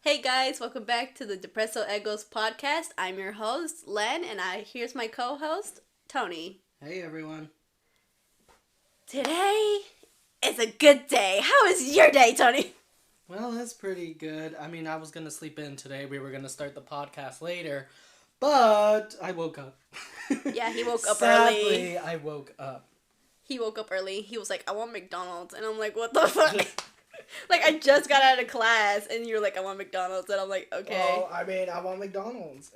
Hey guys, welcome back to the Depresso Eggos Podcast. I'm your host, Len, and here's my co-host, Tony. Hey everyone. Today is a good day. How is your day, Tony? Well, it's pretty good. I mean, I was going to sleep in today. We were going to start the podcast later, but I woke up. Yeah, he woke up Sadly, early. I woke up. He woke up early. He was like, I want McDonald's. And I'm like, what the fuck? Like, I just got out of class, and you're like, I want McDonald's. And I'm like, okay. Well, I mean, I want McDonald's.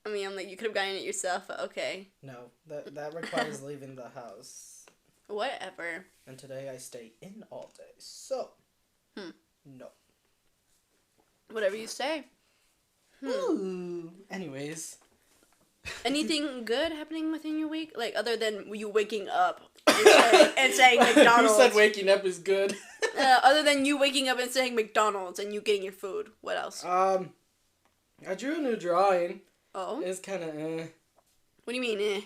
I'm like, you could have gotten it yourself, but okay. No, that requires leaving the house. Whatever. And today I stay in all day, so... No. Whatever you say. Ooh. Anyways. Anything good happening within your week? Like, other than you waking up and saying McDonald's. Who said waking up is good? Other than you waking up and saying McDonald's and you getting your food. What else? I drew a new drawing. Oh? It's kind of What do you mean,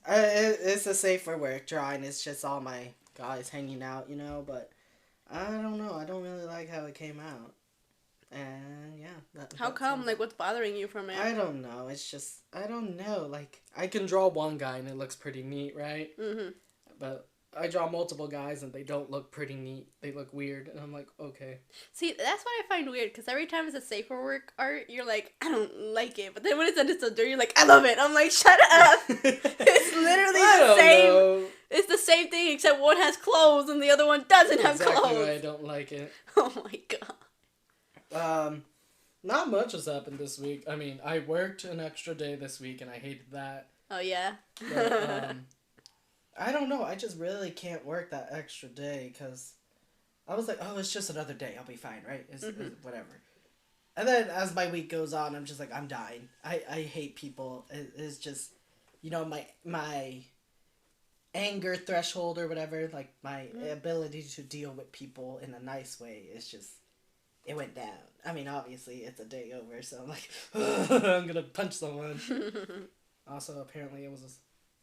It's a safe for work drawing. It's just all my guys hanging out, but I don't know. I don't really like how it came out. And yeah. How come? Like, what's bothering you from it? I don't know. It's just, I don't know. Like, I can draw one guy and it looks pretty neat, right? Mm-hmm. But I draw multiple guys and they don't look pretty neat. They look weird. And I'm like, okay. See, that's what I find weird. Because every time it's a safer work art, you're like, I don't like it. But then when it's done so dirty, you're like, I love it. I'm like, shut up. It's literally the same. Know. It's the same thing except one has clothes and the other one doesn't have clothes. Exactly why I don't like it. Oh my god. Not much has happened this week. I mean, I worked an extra day this week and I hated that. Oh yeah? But, I don't know. I just really can't work that extra day because I was like, oh, it's just another day. I'll be fine, right? It's whatever. And then as my week goes on, I'm just like, I'm dying. I hate people. It's just, my anger threshold or whatever, like my ability to deal with people in a nice way is just, it went down. I mean, obviously, it's a day over, so I'm like, I'm gonna punch someone. Also, apparently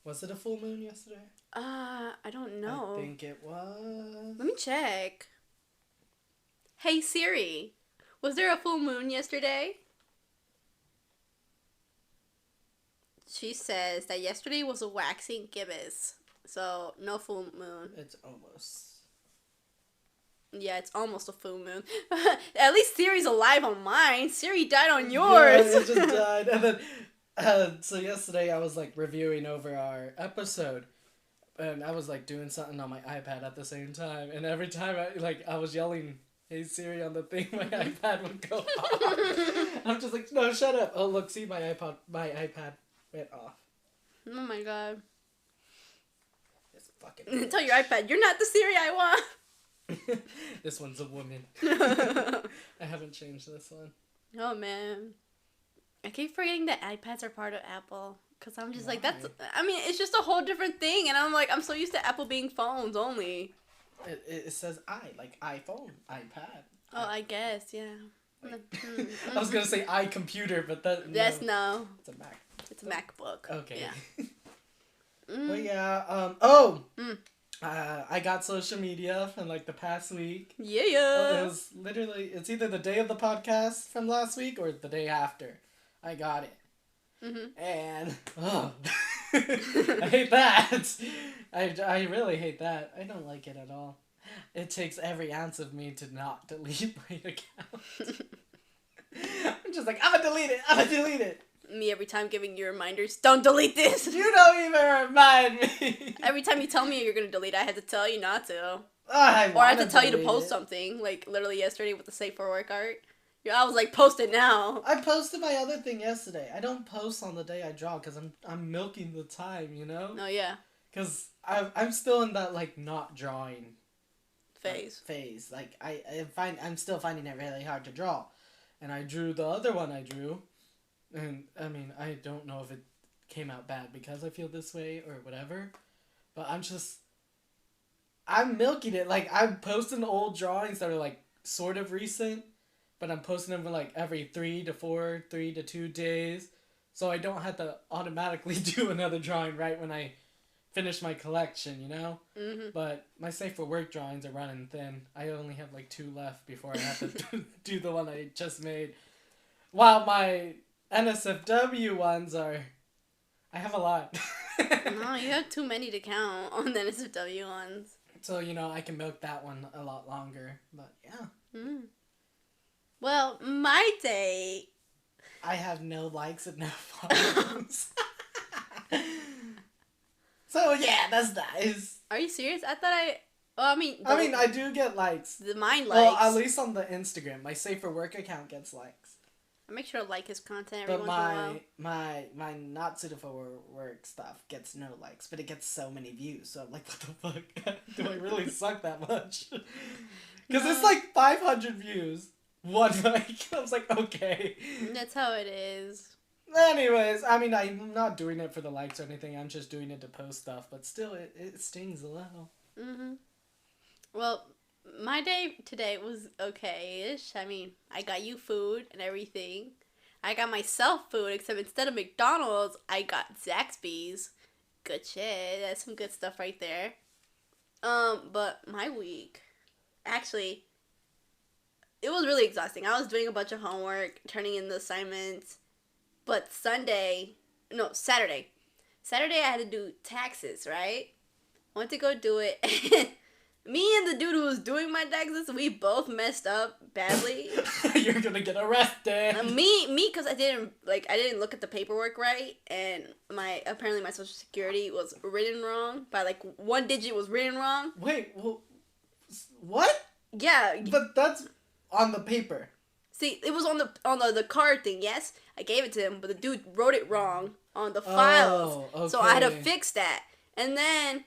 was it a full moon yesterday? I don't know. I think it was. Let me check. Hey Siri, was there a full moon yesterday? She says that yesterday was a waxing gibbous, so no full moon. It's almost. Yeah, it's almost a full moon. At least Siri's alive on mine. Siri died on yours. Yeah, it just died. And then, so yesterday I was like reviewing over our episode, and I was like doing something on my iPad at the same time, and every time I was yelling, "Hey Siri" on the thing, my iPad would go off. I'm just like, no, shut up. Oh look, see my iPad went off. Oh my god. It's fucking. Tell your iPad, you're not the Siri I want. This one's a woman. I haven't changed this one. Oh man, I keep forgetting that iPads are part of Apple. Cause I'm just like, it's just a whole different thing, and I'm like, I'm so used to Apple being phones only. It says like iPhone, iPad. Oh, I guess, yeah. I was gonna say iComputer, but that. Yes, no. It's a Mac. It's a MacBook. Okay. Yeah. But yeah, I got social media from like the past week. Yeah. It was literally, it's either the day of the podcast from last week or the day after. I got it. And, I hate that. I really hate that. I don't like it at all. It takes every ounce of me to not delete my account. I'm just like, I'm gonna delete it. Me every time giving you reminders, don't delete this. You don't even remind me. Every time you tell me you're gonna delete it, I have to tell you not to. Or I have to tell you to post something. Like literally yesterday with the safe for work art. I was like, post it now. I posted my other thing yesterday. I don't post on the day I draw because I'm milking the time, Oh yeah. Because I'm still in that like not drawing phase. Like I'm still finding it really hard to draw, and I drew the other one I drew. And, I mean, I don't know if it came out bad because I feel this way or whatever. But I'm milking it. Like, I'm posting old drawings that are, like, sort of recent. But I'm posting them for, like, every 3 to 2 days. So I don't have to automatically do another drawing right when I finish my collection, you know? Mm-hmm. But my safe for work drawings are running thin. I only have like 2 left before I have to do the one I just made. While my NSFW ones are... I have a lot. No, you have too many to count on the NSFW ones. So, you know, I can milk that one a lot longer. But, yeah. Mm. Well, my day... I have no likes and no follows. So, yeah, that's nice. Are you serious? I thought I... Well, I mean, I do get likes. Mine likes. Well, at least on the Instagram. My Safe for Work account gets likes. I make sure to like his content every but once in a while. my not suited for work stuff gets no likes, but it gets so many views. So I'm like, what the fuck? Do I really suck that much? Because it's like 500 views, 1 like. I was like, okay. That's how it is. Anyways, I mean, I'm not doing it for the likes or anything. I'm just doing it to post stuff. But still, it stings a little. Mm-hmm. Well, my day today was okay-ish. I mean, I got you food and everything. I got myself food, except instead of McDonald's, I got Zaxby's. Good shit. That's some good stuff right there. But my week, actually, it was really exhausting. I was doing a bunch of homework, turning in the assignments. But Saturday, I had to do taxes, right? Went to go do it. Me and the dude who was doing my taxes, we both messed up badly. You're gonna get arrested. Me, cause I didn't look at the paperwork right, and apparently my social security was written wrong by like 1 digit was written wrong. Wait, well, what? Yeah, but that's on the paper. See, it was on the card thing. Yes, I gave it to him, but the dude wrote it wrong on the files, okay. So I had to fix that, and then.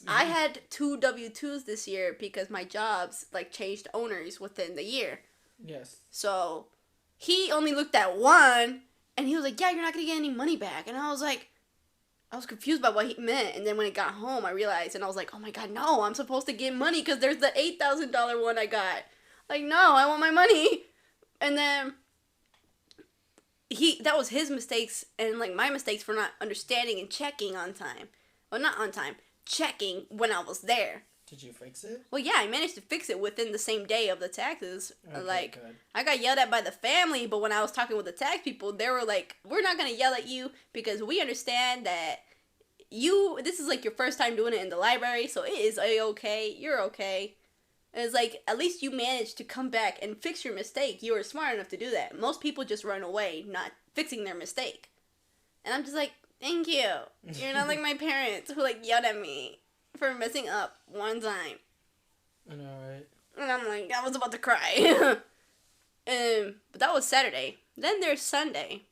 I had 2 W-2s this year because my jobs, like, changed owners within the year. Yes. So, he only looked at one, and he was like, yeah, you're not going to get any money back. And I was confused by what he meant. And then when I got home, I realized, and I was like, oh my God, no, I'm supposed to get money because there's the $8,000 one I got. Like, no, I want my money. And then, that was his mistakes, and, like, my mistakes for not understanding and checking on time. Well, not on time. Checking when I was there. Did you fix it? Well, yeah, I managed to fix it within the same day of the taxes. Okay, good. I got yelled at by the family, but when I was talking with the tax people, they were like, we're not going to yell at you because we understand that this is like your first time doing it in the library, so it is okay. You're okay. And it's like, at least you managed to come back and fix your mistake. You were smart enough to do that. Most people just run away, not fixing their mistake. And I'm just like, thank you. You're not like my parents who, like, yelled at me for messing up one time. I know, right? And I'm like, I was about to cry. But that was Saturday. Then there's Sunday.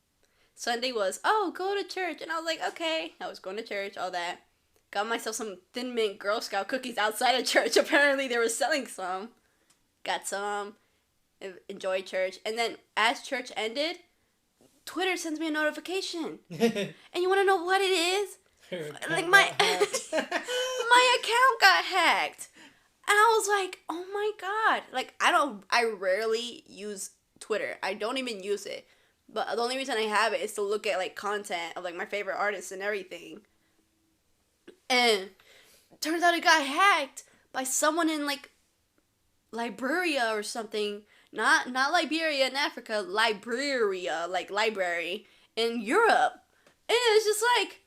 Sunday was, go to church. And I was like, okay. I was going to church, all that. Got myself some Thin Mint Girl Scout cookies outside of church. Apparently they were selling some. Got some. Enjoyed church. And then as church ended, Twitter sends me a notification. And you want to know what it is? Like my account got hacked. And I was like, oh my God. Like, I rarely use Twitter. I don't even use it. But the only reason I have it is to look at, like, content of, like, my favorite artists and everything. And turns out it got hacked by someone in, like, Liberia or something. Not Liberia in Africa, Liberia, like library, in Europe. And it's just like,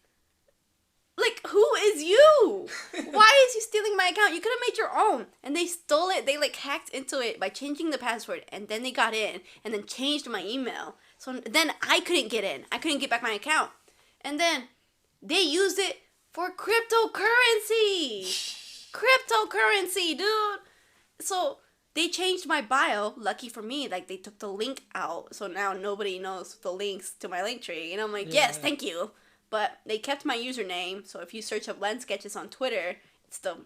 who is you? Why is you stealing my account? You could have made your own. And they stole it. They, like, hacked into it by changing the password. And then they got in. And then changed my email. So then I couldn't get in. I couldn't get back my account. And then they used it for cryptocurrency. Cryptocurrency, dude. So they changed my bio. Lucky for me, like, they took the link out. So now nobody knows the links to my link tree. And I'm like, yes, thank you. But they kept my username. So if you search up Lens Sketches on Twitter, it's the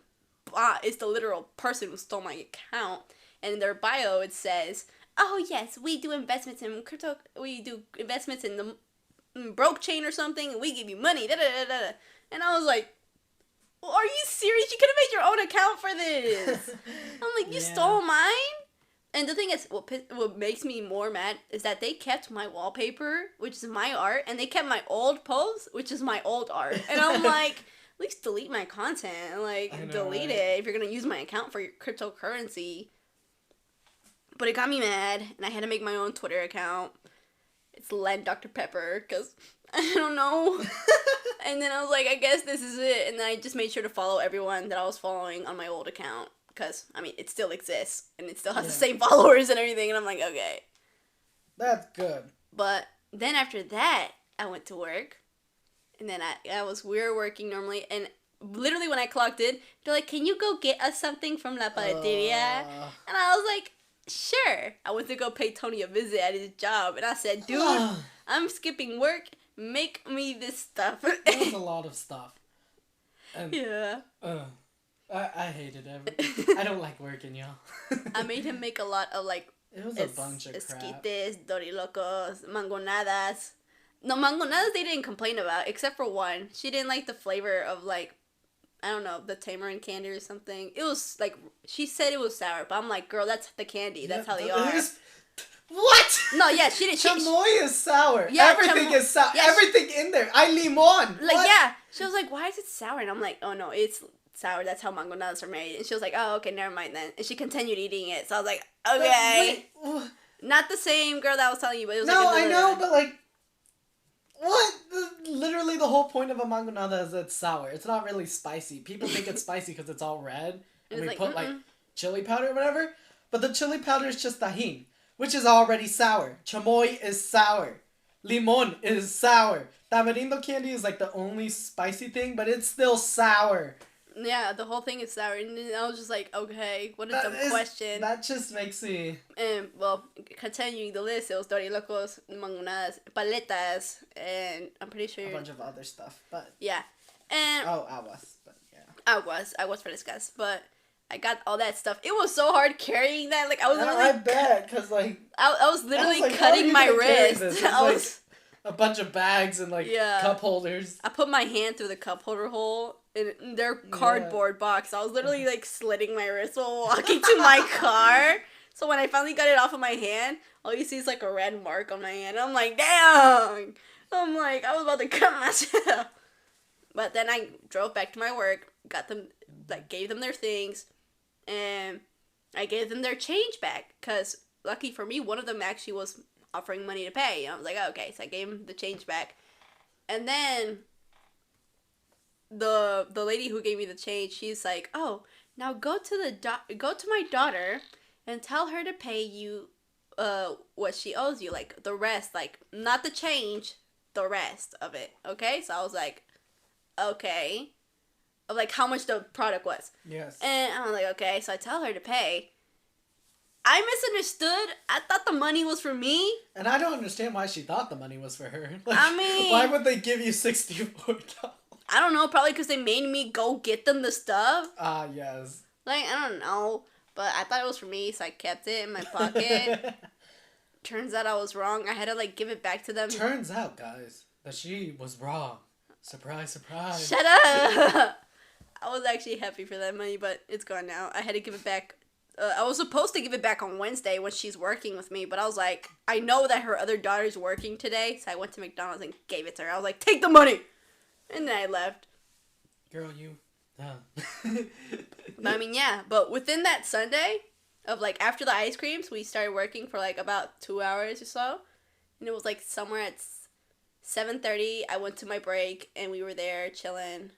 literal person who stole my account. And in their bio, it says, oh, yes, we do investments in crypto. We do investments in the broke chain or something. And we give you money. Da, da, da, da. And I was like, well, are you serious? You could have made your own account for this. I'm like, you stole mine? And the thing is, what makes me more mad is that they kept my wallpaper, which is my art, and they kept my old post, which is my old art. And I'm like, least delete my content. Like, I know, delete right? it if you're gonna use my account for your cryptocurrency. But it got me mad, and I had to make my own Twitter account. It's Len Dr. Pepper, because I don't know. And then I was like, I guess this is it. And then I just made sure to follow everyone that I was following on my old account. Because, I mean, it still exists. And it still has the same followers and everything. And I'm like, okay. That's good. But then after that, I went to work. And then we were working normally. And literally when I clocked in, they're like, can you go get us something from La Paleteria? And I was like, sure. I went to go pay Tony a visit at his job. And I said, dude, I'm skipping work. Make me this stuff. It was a lot of stuff. And, yeah. I hated everything. I don't like working, y'all. I made him make a lot of like. It was a bunch of crap. Esquites, dorilocos, mangonadas. No, mangonadas they didn't complain about, except for one. She didn't like the flavor of like, I don't know, the tamarind candy or something. It was like, she said it was sour, but I'm like, girl, that's the candy. That's how they are. What? No, yeah, she didn't. Chamoy is sour. Yeah, everything is sour. Yeah, everything in there. Hay limon. Like, what? yeah. She was like, why is it sour? And I'm like, oh, no, it's sour. That's how mangonadas are made. And she was like, oh, okay, never mind then. And she continued eating it. So I was like, okay. Wait. Not the same girl that I was telling you, but it was no, like I know, but like, what? Literally the whole point of a mangonada is it's sour. It's not really spicy. People think it's spicy because it's all red. And we like, put like chili powder or whatever. But the chili powder is just tajin, which is already sour. Chamoy is sour. Limon is sour. Tamarindo candy is like the only spicy thing, but it's still sour. Yeah, the whole thing is sour. And I was just like, okay, what a dumb question. That just makes me... And, well, continuing the list, it was dorilocos, mangonadas, paletas, and I'm pretty sure... a bunch of other stuff, but... Yeah. And... oh, aguas, but yeah. Aguas frescas, but... I got all that stuff. It was so hard carrying that. Like, I was literally... I bet, because, like... I was literally cutting my wrist. I was... a bunch of bags and, like, cup holders. I put my hand through the cup holder hole in their cardboard box. I was literally, like, slitting my wrist while walking to my car. So when I finally got it off of my hand, all you see is, like, a red mark on my hand. I'm like, damn! I'm like, I was about to cut myself. But then I drove back to my work, got them, like, gave them their things, and I gave them their change back. Because, lucky for me, one of them actually was offering money to pay. And I was like, oh, okay. So I gave him the change back. And then the lady who gave me the change, she's like, oh, now go to my daughter and tell her to pay you what she owes you, like the rest, like not the change, the rest of it. Okay? So I was like, okay. Of like how much the product was. Yes. And I was like, okay. So I tell her to pay. I misunderstood. I thought the money was for me. And I don't understand why she thought the money was for her. Like, I mean... why would they give you $64? I don't know. Probably because they made me go get them the stuff. Yes. Like, I don't know. But I thought it was for me, so I kept it in my pocket. Turns out I was wrong. I had to, like, give it back to them. Turns out, guys, that she was wrong. Surprise, surprise. Shut up! I was actually happy for that money, but it's gone now. I had to give it back. I was supposed to give it back on Wednesday when she's working with me, but I was like, I know that her other daughter's working today, so I went to McDonald's and gave it to her. I was like, take the money! And then I left. Girl, you... But I mean, yeah. But within that Sunday, of like, after the ice creams, we started working for like about 2 hours or so. And it was like somewhere at 7:30, I went to my break, and we were there chilling.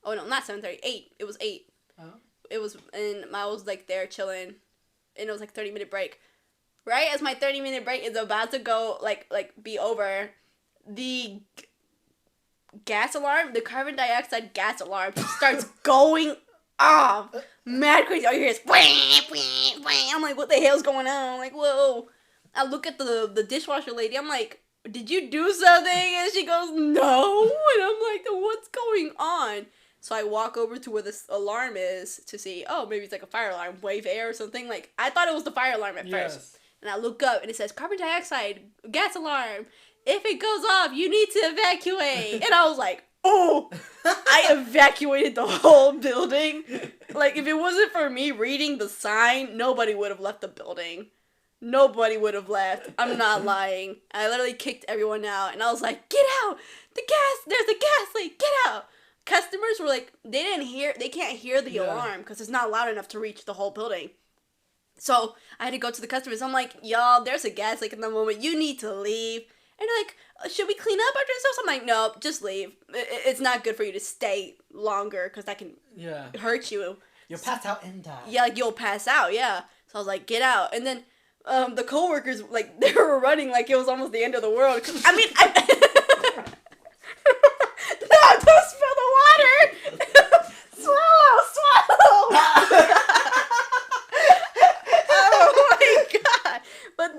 Oh, no, not 7:30, 8. It was 8. Oh. It was, and I was, like, there chilling, and it was, like, 30-minute break. Right as my 30-minute break is about to go, like, be over, the gas alarm, the carbon dioxide gas alarm starts going off. Mad crazy. All you hear is, wham, wham, wham. I'm like, what the hell's going on? I'm like, whoa. I look at the dishwasher lady. I'm like, did you do something? And she goes, no. And I'm like, what's going on? So I walk over to where this alarm is to see, oh, maybe it's like a fire alarm, wave air or something. Like, I thought it was the fire alarm at first. And I look up and it says, carbon dioxide, gas alarm. If it goes off, you need to evacuate. And I was like, oh, I evacuated the whole building. Like, if it wasn't for me reading the sign, nobody would have left the building. Nobody would have left. I'm not lying. I literally kicked everyone out. And I was like, get out. There's a gas leak. Get out. customers were like, they can't hear the alarm because it's not loud enough to reach the whole building. So I had to go to the customers. I'm like, y'all, there's a gas leak in the moment. You need to leave. And they're like, should we clean up after this? I'm like, no, just leave. It's not good for you to stay longer because that can hurt you. You'll pass out and die. Yeah, like you'll pass out, yeah. So I was like, get out. And then the coworkers, like, they were running like it was almost the end of the world. I mean, no, don't spill the water. Swallow. Oh my god. But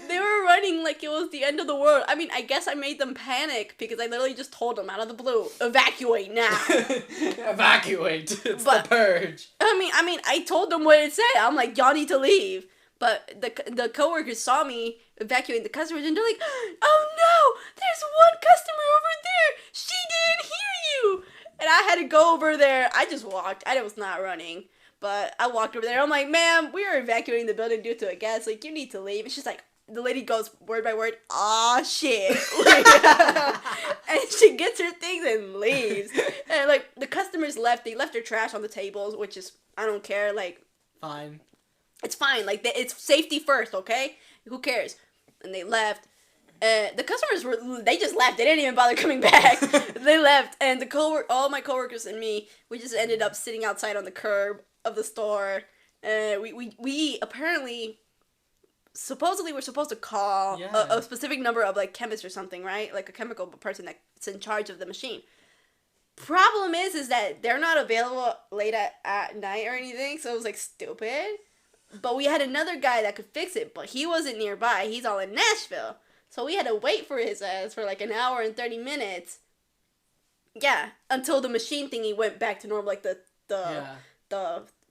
they were running like it was the end of the world. I mean, I guess I made them panic because I literally just told them out of the blue, evacuate now. Evacuate. It's the purge. I mean, I told them what it said. I'm like, y'all need to leave. But the coworkers saw me evacuating the customers, and they're like, oh no, there's one customer over there. She didn't hear you. And I had to go over there. I just walked. I was not running. But I walked over there. I'm like, ma'am, we are evacuating the building due to a gas leak. You need to leave. And she's like, the lady goes word by word, aw, shit. And she gets her things and leaves. And, like, the customers left. They left their trash on the tables, which is, I don't care. Like, fine. It's fine. Like, it's safety first, okay? Who cares? And they left. The customers they just left. They didn't even bother coming back. They left. And all my coworkers and me, we just ended up sitting outside on the curb of the store. We apparently, supposedly we're supposed to call a specific number of, like, chemists or something, right? Like a chemical person that's in charge of the machine. Problem is that they're not available late at night or anything, so it was, like, stupid. But we had another guy that could fix it, but he wasn't nearby. He's all in Nashville. So we had to wait for his ass for, like, an hour and 30 minutes. Yeah, until the machine thingy went back to normal, like, the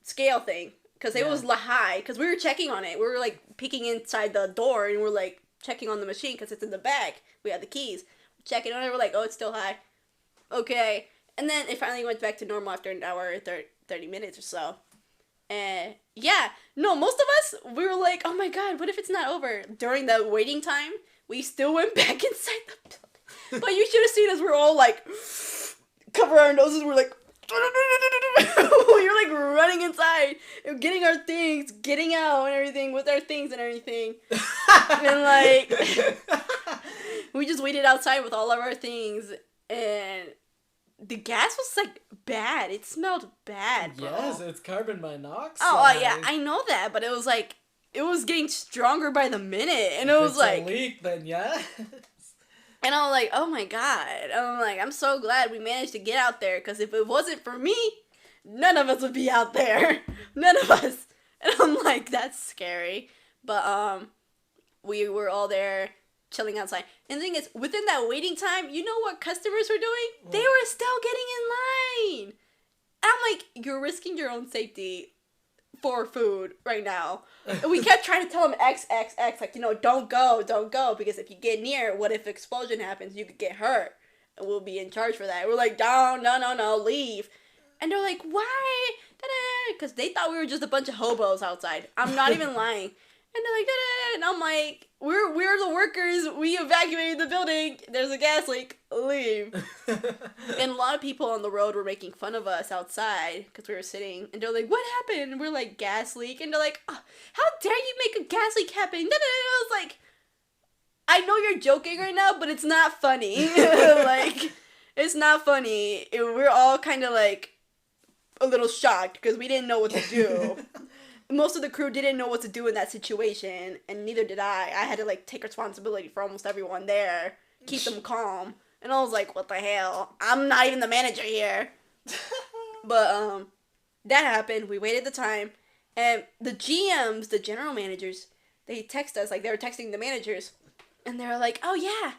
scale thing. Because it was high. Because we were checking on it. We were, like, peeking inside the door, and we're, like, checking on the machine because it's in the back. We had the keys. Checking on it, we're like, oh, it's still high. Okay. And then it finally went back to normal after an hour or 30 minutes or so. And, yeah. No, most of us, we were like, oh, my God, what if it's not over? During the waiting time, we still went back inside the building. But you should have seen us. We were all, like, cover our noses. We're like, we were, like, running inside, getting our things, getting out and everything with our things and everything. And, like, we just waited outside with all of our things. And the gas was, like, bad. It smelled bad, bro. Yes, it's carbon monoxide. Oh, yeah, I know that. But it was, like, it was getting stronger by the minute. And it was, like, a leak, then yes. And I was like, oh my God. I'm like, I'm so glad we managed to get out there. Because if it wasn't for me, none of us would be out there. None of us. And I'm like, that's scary. But we were all there chilling outside. And the thing is, within that waiting time, you know what customers were doing? What? They were still getting in line. And I'm like, you're risking your own safety for food right now. And we kept trying to tell them X, like, you know, don't go, because if you get near, what if explosion happens? You could get hurt, and we'll be in charge for that. We're like, no, leave. And they're like, why? Because they thought we were just a bunch of hobos outside. I'm not even lying. And they're like, da-da. And I'm like, we're the workers. We evacuated the building. There's a gas leak. Leave. And a lot of people on the road were making fun of us outside because we were sitting. And they're like, what happened? And we're like, gas leak. And they're like, oh, how dare you make a gas leak happen? Da-da. And I was like, I know you're joking right now, but it's not funny. Like, it's not funny. We're all kind of like a little shocked because we didn't know what to do. Most of the crew didn't know what to do in that situation, and neither did I. I had to, like, take responsibility for almost everyone there, keep them calm. And I was like, what the hell? I'm not even the manager here. But, that happened. We waited the time. And the GMs, the general managers, they text us, like, they were texting the managers. And they were like, oh, yeah.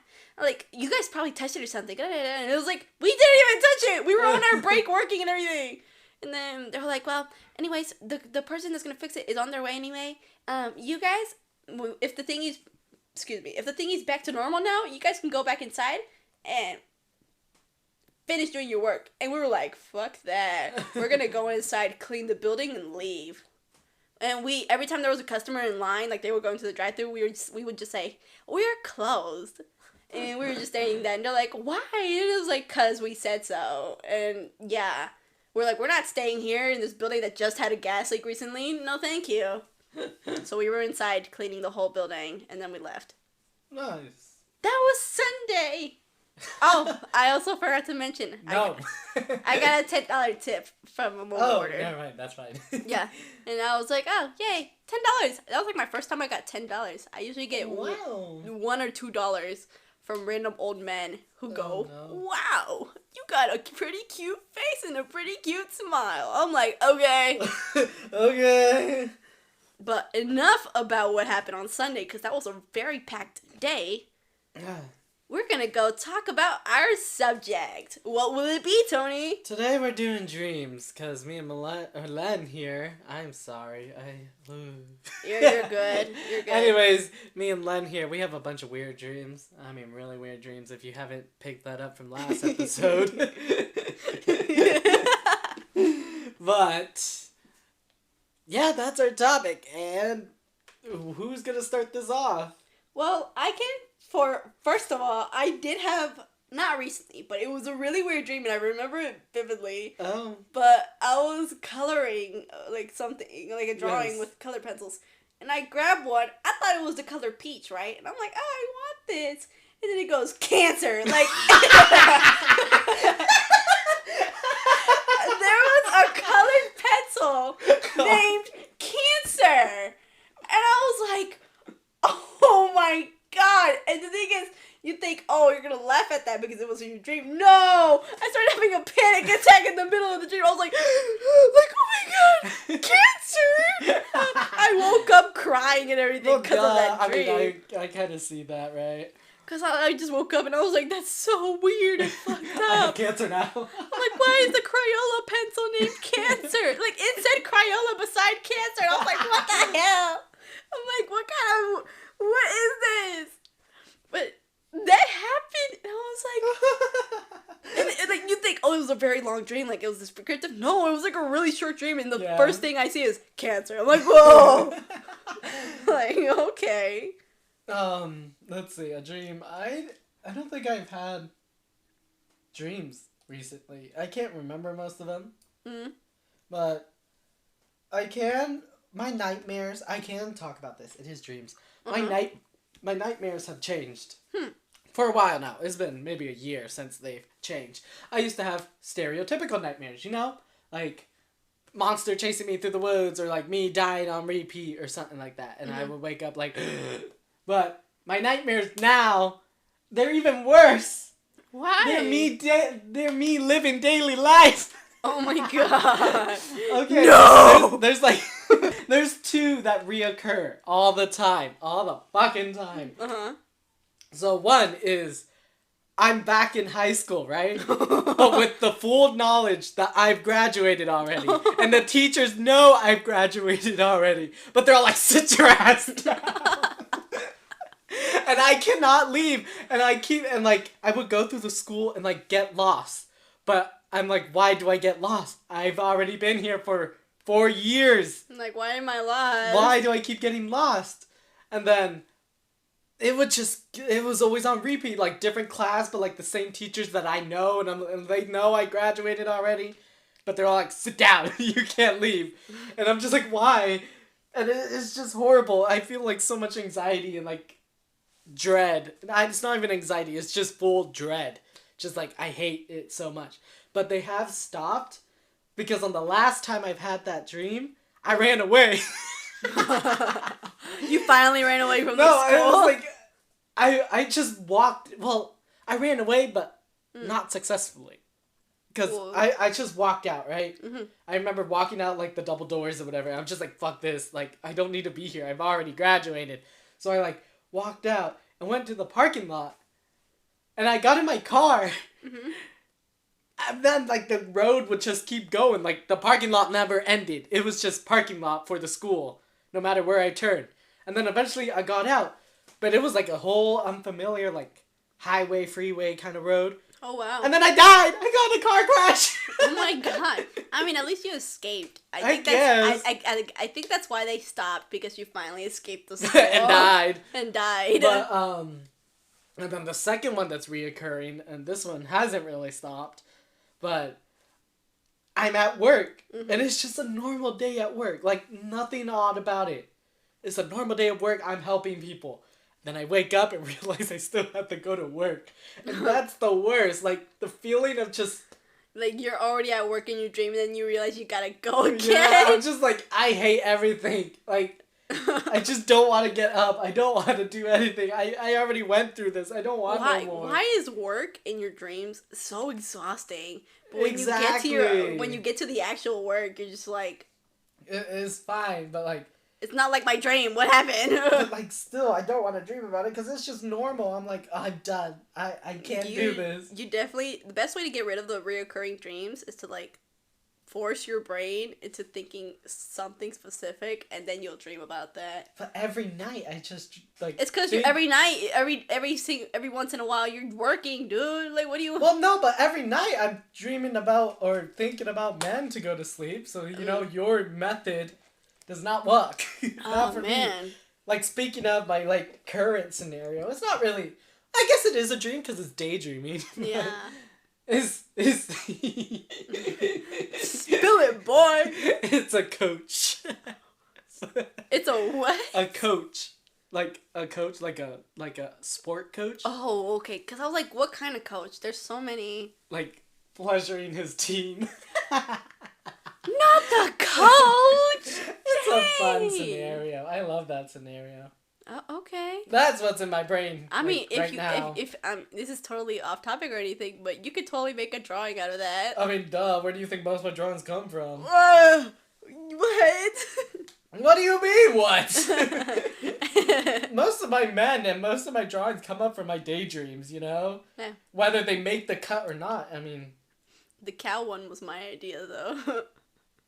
Like, you guys probably touched it or something. And it was like, we didn't even touch it. We were on our break working and everything. And then they were like, well, anyways, the person that's going to fix it is on their way anyway. You guys, if the thingy's back to normal now, you guys can go back inside and finish doing your work. And we were like, fuck that. We're going to go inside, clean the building, and leave. And every time there was a customer in line, like they were going to the drive-thru, we would just say, we're closed. And we were just saying that, and they're like, why? And it was like, cause we said so. And yeah, we're like, we're not staying here in this building that just had a gas leak recently. No, thank you. So we were inside cleaning the whole building, and then we left. Nice. That was Sunday. Oh, I also forgot to mention. No. I got a $10 tip from a mobile order. Yeah, right. That's fine. Yeah, and I was like, oh, yay, $10. That was like my first time I got $10. I usually get $1 or $2 from random old men who go, wow, you got a pretty cute face and a pretty cute smile. I'm like, okay. Okay. But enough about what happened on Sunday, because that was a very packed day. Yeah. We're going to go talk about our subject. What will it be, Tony? Today we're doing dreams, because me and Len here, I'm sorry, You're good. You're good. Anyways, me and Len here, we have a bunch of weird dreams. I mean, really weird dreams, if you haven't picked that up from last episode. But, yeah, that's our topic, and who's going to start this off? Well, I can... First of all, I did have, not recently, but it was a really weird dream, and I remember it vividly. Oh. But I was coloring, like, something, like a drawing with color pencils, and I grabbed one. I thought it was the color peach, right? And I'm like, oh, I want this. And then it goes, cancer. Like, there was a colored pencil named Cancer. And I was like, oh my God. And the thing is, you think, oh, you're going to laugh at that because it was in your dream. No! I started having a panic attack in the middle of the dream. I was like, oh my God, cancer! I woke up crying and everything because of that dream. I mean, I kind of see that, right? Because I just woke up and I was like, that's so weird and fucked up. I have cancer now. I'm like, why is the Crayola pencil named Cancer? Like, it said Crayola beside Cancer. And I was like, what the hell? I'm like, what is this? But that happened, and I was like, and like, you think, oh, it was a very long dream, like, it was descriptive. No, it was like a really short dream, and the first thing I see is cancer. I'm like, whoa. Like, okay. Let's see, a dream. I don't think I've had dreams recently. I can't remember most of them. But my nightmares, I can talk about this. It is dreams. My nightmares have changed. For a while now. It's been maybe a year since they've changed. I used to have stereotypical nightmares, you know? Like, monster chasing me through the woods, or like me dying on repeat, or something like that. And I would wake up like, but my nightmares now, they're even worse. Why? They're me living daily life. Oh my God. Okay. No! There's like, there's two that reoccur all the time. All the fucking time. So one is, I'm back in high school, right? But with the full knowledge that I've graduated already. And the teachers know I've graduated already. But they're all like, sit your ass down. And I cannot leave. And I would go through the school and like get lost. But I'm like, why do I get lost? I've already been here for 4 years. I'm like, why am I lost? Why do I keep getting lost? And then it was always on repeat, like different class, but like the same teachers that I know, and they know I graduated already, but they're all like, sit down, you can't leave. And I'm just like, why? And it's just horrible. I feel like so much anxiety and like dread. It's not even anxiety, it's just full dread. Just like, I hate it so much. But they have stopped, because on the last time I've had that dream, I ran away. You finally ran away from the school? No, it was like, I just walked, well, I ran away, but not successfully. Because I just walked out, right? I remember walking out, like, the double doors or whatever. I'm just like, fuck this. Like, I don't need to be here. I've already graduated. So I, like, walked out and went to the parking lot. And I got in my car. And then, like, the road would just keep going. Like, the parking lot never ended. It was just parking lot for the school, no matter where I turned. And then eventually I got out. But it was, like, a whole unfamiliar, like, highway, freeway kind of road. Oh, wow. And then I died. I got in a car crash. Oh, my God. I mean, at least you escaped. I think that's why they stopped, because you finally escaped the school. And died. And died. But, And then the second one that's reoccurring, and this one hasn't really stopped, but I'm at work, and it's just a normal day at work. Like, nothing odd about it. It's a normal day at work. I'm helping people. Then I wake up and realize I still have to go to work. And that's the worst. Like, the feeling of just... Like, you're already at work in your dream, and then you realize you gotta go again. Yeah, I'm just like, I hate everything. Like, I just don't want to get up. I don't want to do anything. I already went through this. I don't want no more. Why is work in your dreams so exhausting? But when Exactly. when you get to the actual work, you're just like... It is fine, but like... It's not like my dream. What happened? But like, still, I don't want to dream about it because it's just normal. I'm like, oh, I'm done. I can't do this. You definitely... The best way to get rid of the reoccurring dreams is to, like, force your brain into thinking something specific, and then you'll dream about that. But every night, I just, like... It's because every night, every once in a while, you're working, dude. Like, what do you... Well, no, but every night I'm dreaming about or thinking about men to go to sleep. So, you know, your method... does not work. Not for man. me. Like, speaking of my, like, current scenario, it's not really... I guess it is a dream because it's daydreaming. Yeah. It's... Spill it, boy! It's a coach. It's a what? A coach. Like a coach, like a sport coach. Oh, okay. Because I was like, what kind of coach? There's so many. Like, pleasuring his team. Not the coach! It's a fun scenario. I love that scenario. Okay. That's what's in my brain. I mean, now. if this is totally off topic or anything, but you could totally make a drawing out of that. I mean, duh. Where do you think most of my drawings come from? What? What do you mean, what? Most of my men and most of my drawings come up from my daydreams, you know? Yeah. Whether they make the cut or not, I mean... The cow one was my idea, though.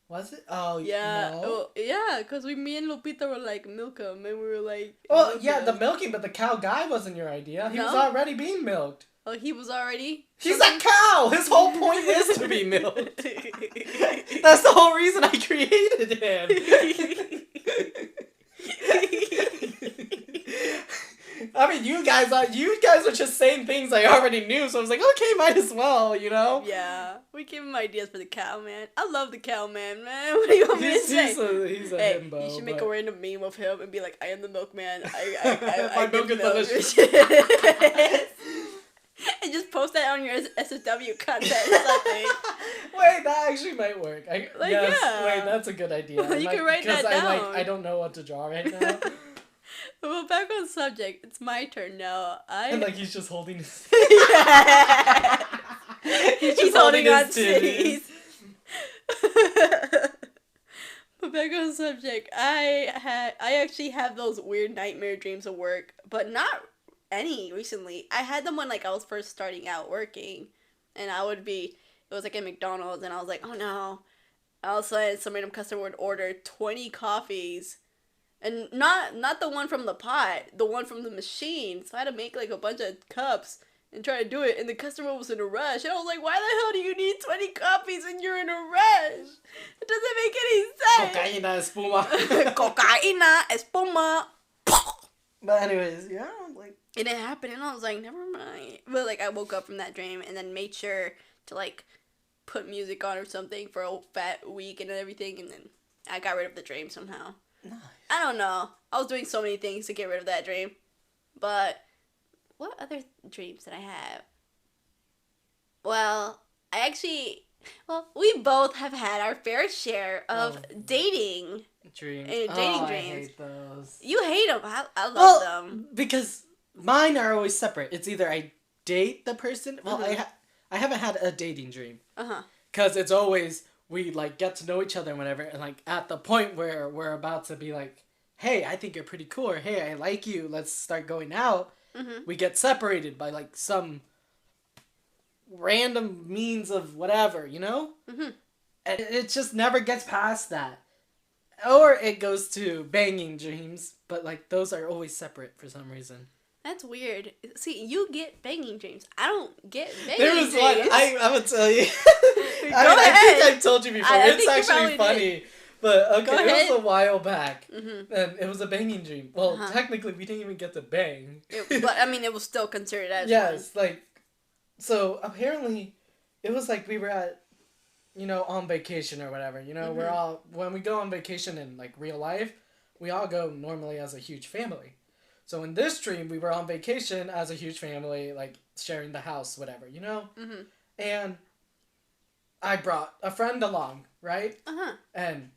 Was it? Oh, yeah. no? Oh, yeah, because me and Lupita were like, milk him, and we were like... Well, yeah, the milking, but the cow guy wasn't your idea. He was already being milked. Oh, he was already... He's a cow! His whole point is to be milked. That's the whole reason I created him. I mean, you guys are just saying things I already knew, so I was like, okay, might as well, you know? Yeah, we gave him ideas for the cow man. I love the cow man, what do you want me to say? He's a himbo. You should make a random meme of him and be like, I am the milkman. My milk is delicious. And just post that on your SSW content or something. Wait, that actually might work. Yeah. Wait, that's a good idea. You can write that down. I don't know what to draw right now. Well, back on subject. It's my turn now. And like he's just holding his... Yeah. He's holding on titties. But back on subject. I actually have those weird nightmare dreams of work, but not any recently. I had them when like I was first starting out working, and it was like at McDonald's, and I was like, oh no. All of a sudden, some random customer would order 20 coffees. And not the one from the pot, the one from the machine. So I had to make like a bunch of cups and try to do it. And the customer was in a rush. And I was like, why the hell do you need 20 coffees and you're in a rush? It doesn't make any sense. Cocaína, espuma. Cocaína, espuma. But anyways, yeah, like... And it happened, and I was like, never mind. But like, I woke up from that dream and then made sure to like put music on or something for a fat week and everything. And then I got rid of the dream somehow. Nice. I don't know. I was doing so many things to get rid of that dream. But what other dreams did I have? Well, we both have had our fair share of dating dreams. Dating dreams. I hate those. You hate them. I love them. Because mine are always separate. It's either I date the person. Well, I haven't had a dating dream. Because it's always... we, like, get to know each other and whatever, and, like, at the point where we're about to be like, hey, I think you're pretty cool, or hey, I like you, let's start going out, we get separated by, like, some random means of whatever, you know? And it just never gets past that. Or it goes to banging dreams, but, like, those are always separate for some reason. That's weird. See, you get banging dreams. I don't get banging dreams. One, I'm going to tell you. I think I've told you before. It's actually funny. But, okay, Go it ahead. was a while back. Mm-hmm. And it was a banging dream. Well, technically, we didn't even get to bang. But, I mean, it was still considered as yes, like, so, apparently, it was like we were at, on vacation or whatever. We're all, when we go on vacation in, like, real life, we all go normally as a huge family. So in this dream, we were on vacation as a huge family, like, sharing the house, whatever, Mm-hmm. And I brought a friend along, right? Uh-huh. And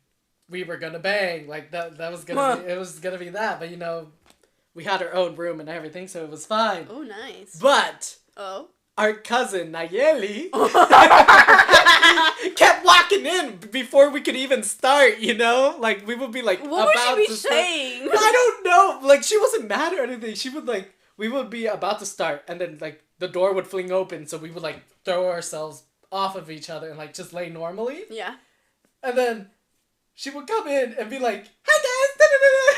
we were gonna bang, like, that was gonna be, it was gonna be that, but, we had our own room and everything, so it was fine. Oh, nice. But... Oh? Our cousin, Nayeli, kept walking in before we could even start, Like, we would be, like, what about would to she be saying? start. I don't know. Like, she wasn't mad or anything. She would, like, we would be about to start, and then, like, the door would fling open, so we would, like, throw ourselves off of each other and, like, just lay normally. Yeah. And then she would come in and be like, "Hi, guys!"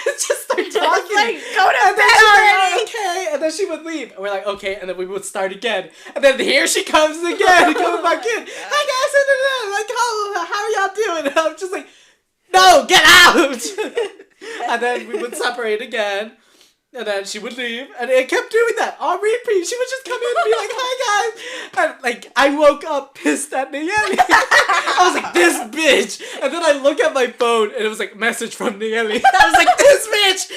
Just start talking. Like, go to and bed then already! Okay, and then she would leave. And we're like, okay, and then we would start again. And then here she comes again, coming back in. "Hi, guys!" Like, how are y'all doing? And I'm just like, "No, get out!" And then we would separate again. And then she would leave, and it kept doing that on repeat. She would just come in and be like, "Hi, guys!" And, like, I woke up pissed at Nayeli. I was like, "This bitch!" And then I look at my phone, and it was like, message from Nayeli. I was like, "This bitch!"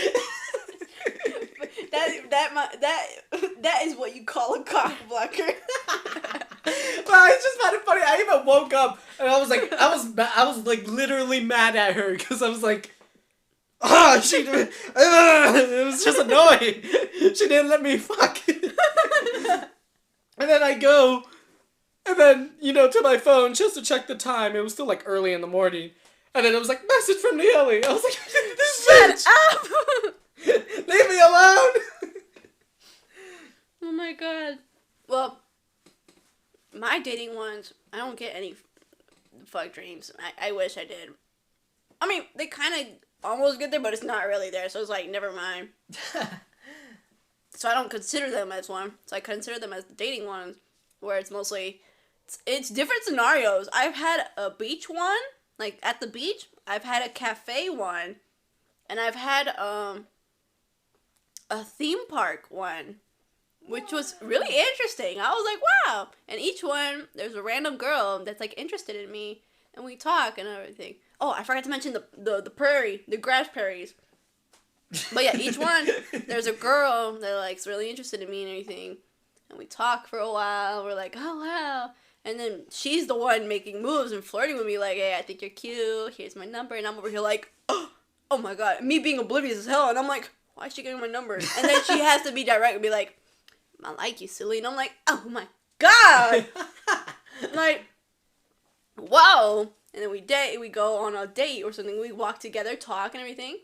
That is what you call a cock blocker. Well, I just found it funny. I even woke up, and I was like, I was like literally mad at her, because I was like, "Oh, it was just annoying. She didn't let me fuck." And then I go, and then, to my phone just to check the time. It was still, like, early in the morning. And then it was like, message from Nayeli. I was like, "This bitch! Up! Leave me alone!" Oh my god. Well, my dating ones, I don't get any fuck dreams. I wish I did. I mean, they kind of almost get there, but it's not really there, so it's like, never mind. So I don't consider them as one. So I consider them as the dating ones, where it's mostly, it's different scenarios. I've had a beach one, like at the beach. I've had a cafe one, and I've had a theme park one, which was really interesting. I was like, wow. And each one, there's a random girl that's, like, interested in me, and we talk and everything. Oh, I forgot to mention the prairie, the grass prairies. But yeah, each one, there's a girl that, like, is really interested in me and everything. And we talk for a while. We're like, oh, wow. And then she's the one making moves and flirting with me, like, "Hey, I think you're cute. Here's my number." And I'm over here like, oh my god. Me being oblivious as hell. And I'm like, why is she getting my number? And then she has to be direct and be like, "I like you, silly." And I'm like, oh my god. Like, wow. And then we go on a date or something. We walk together, talk and everything.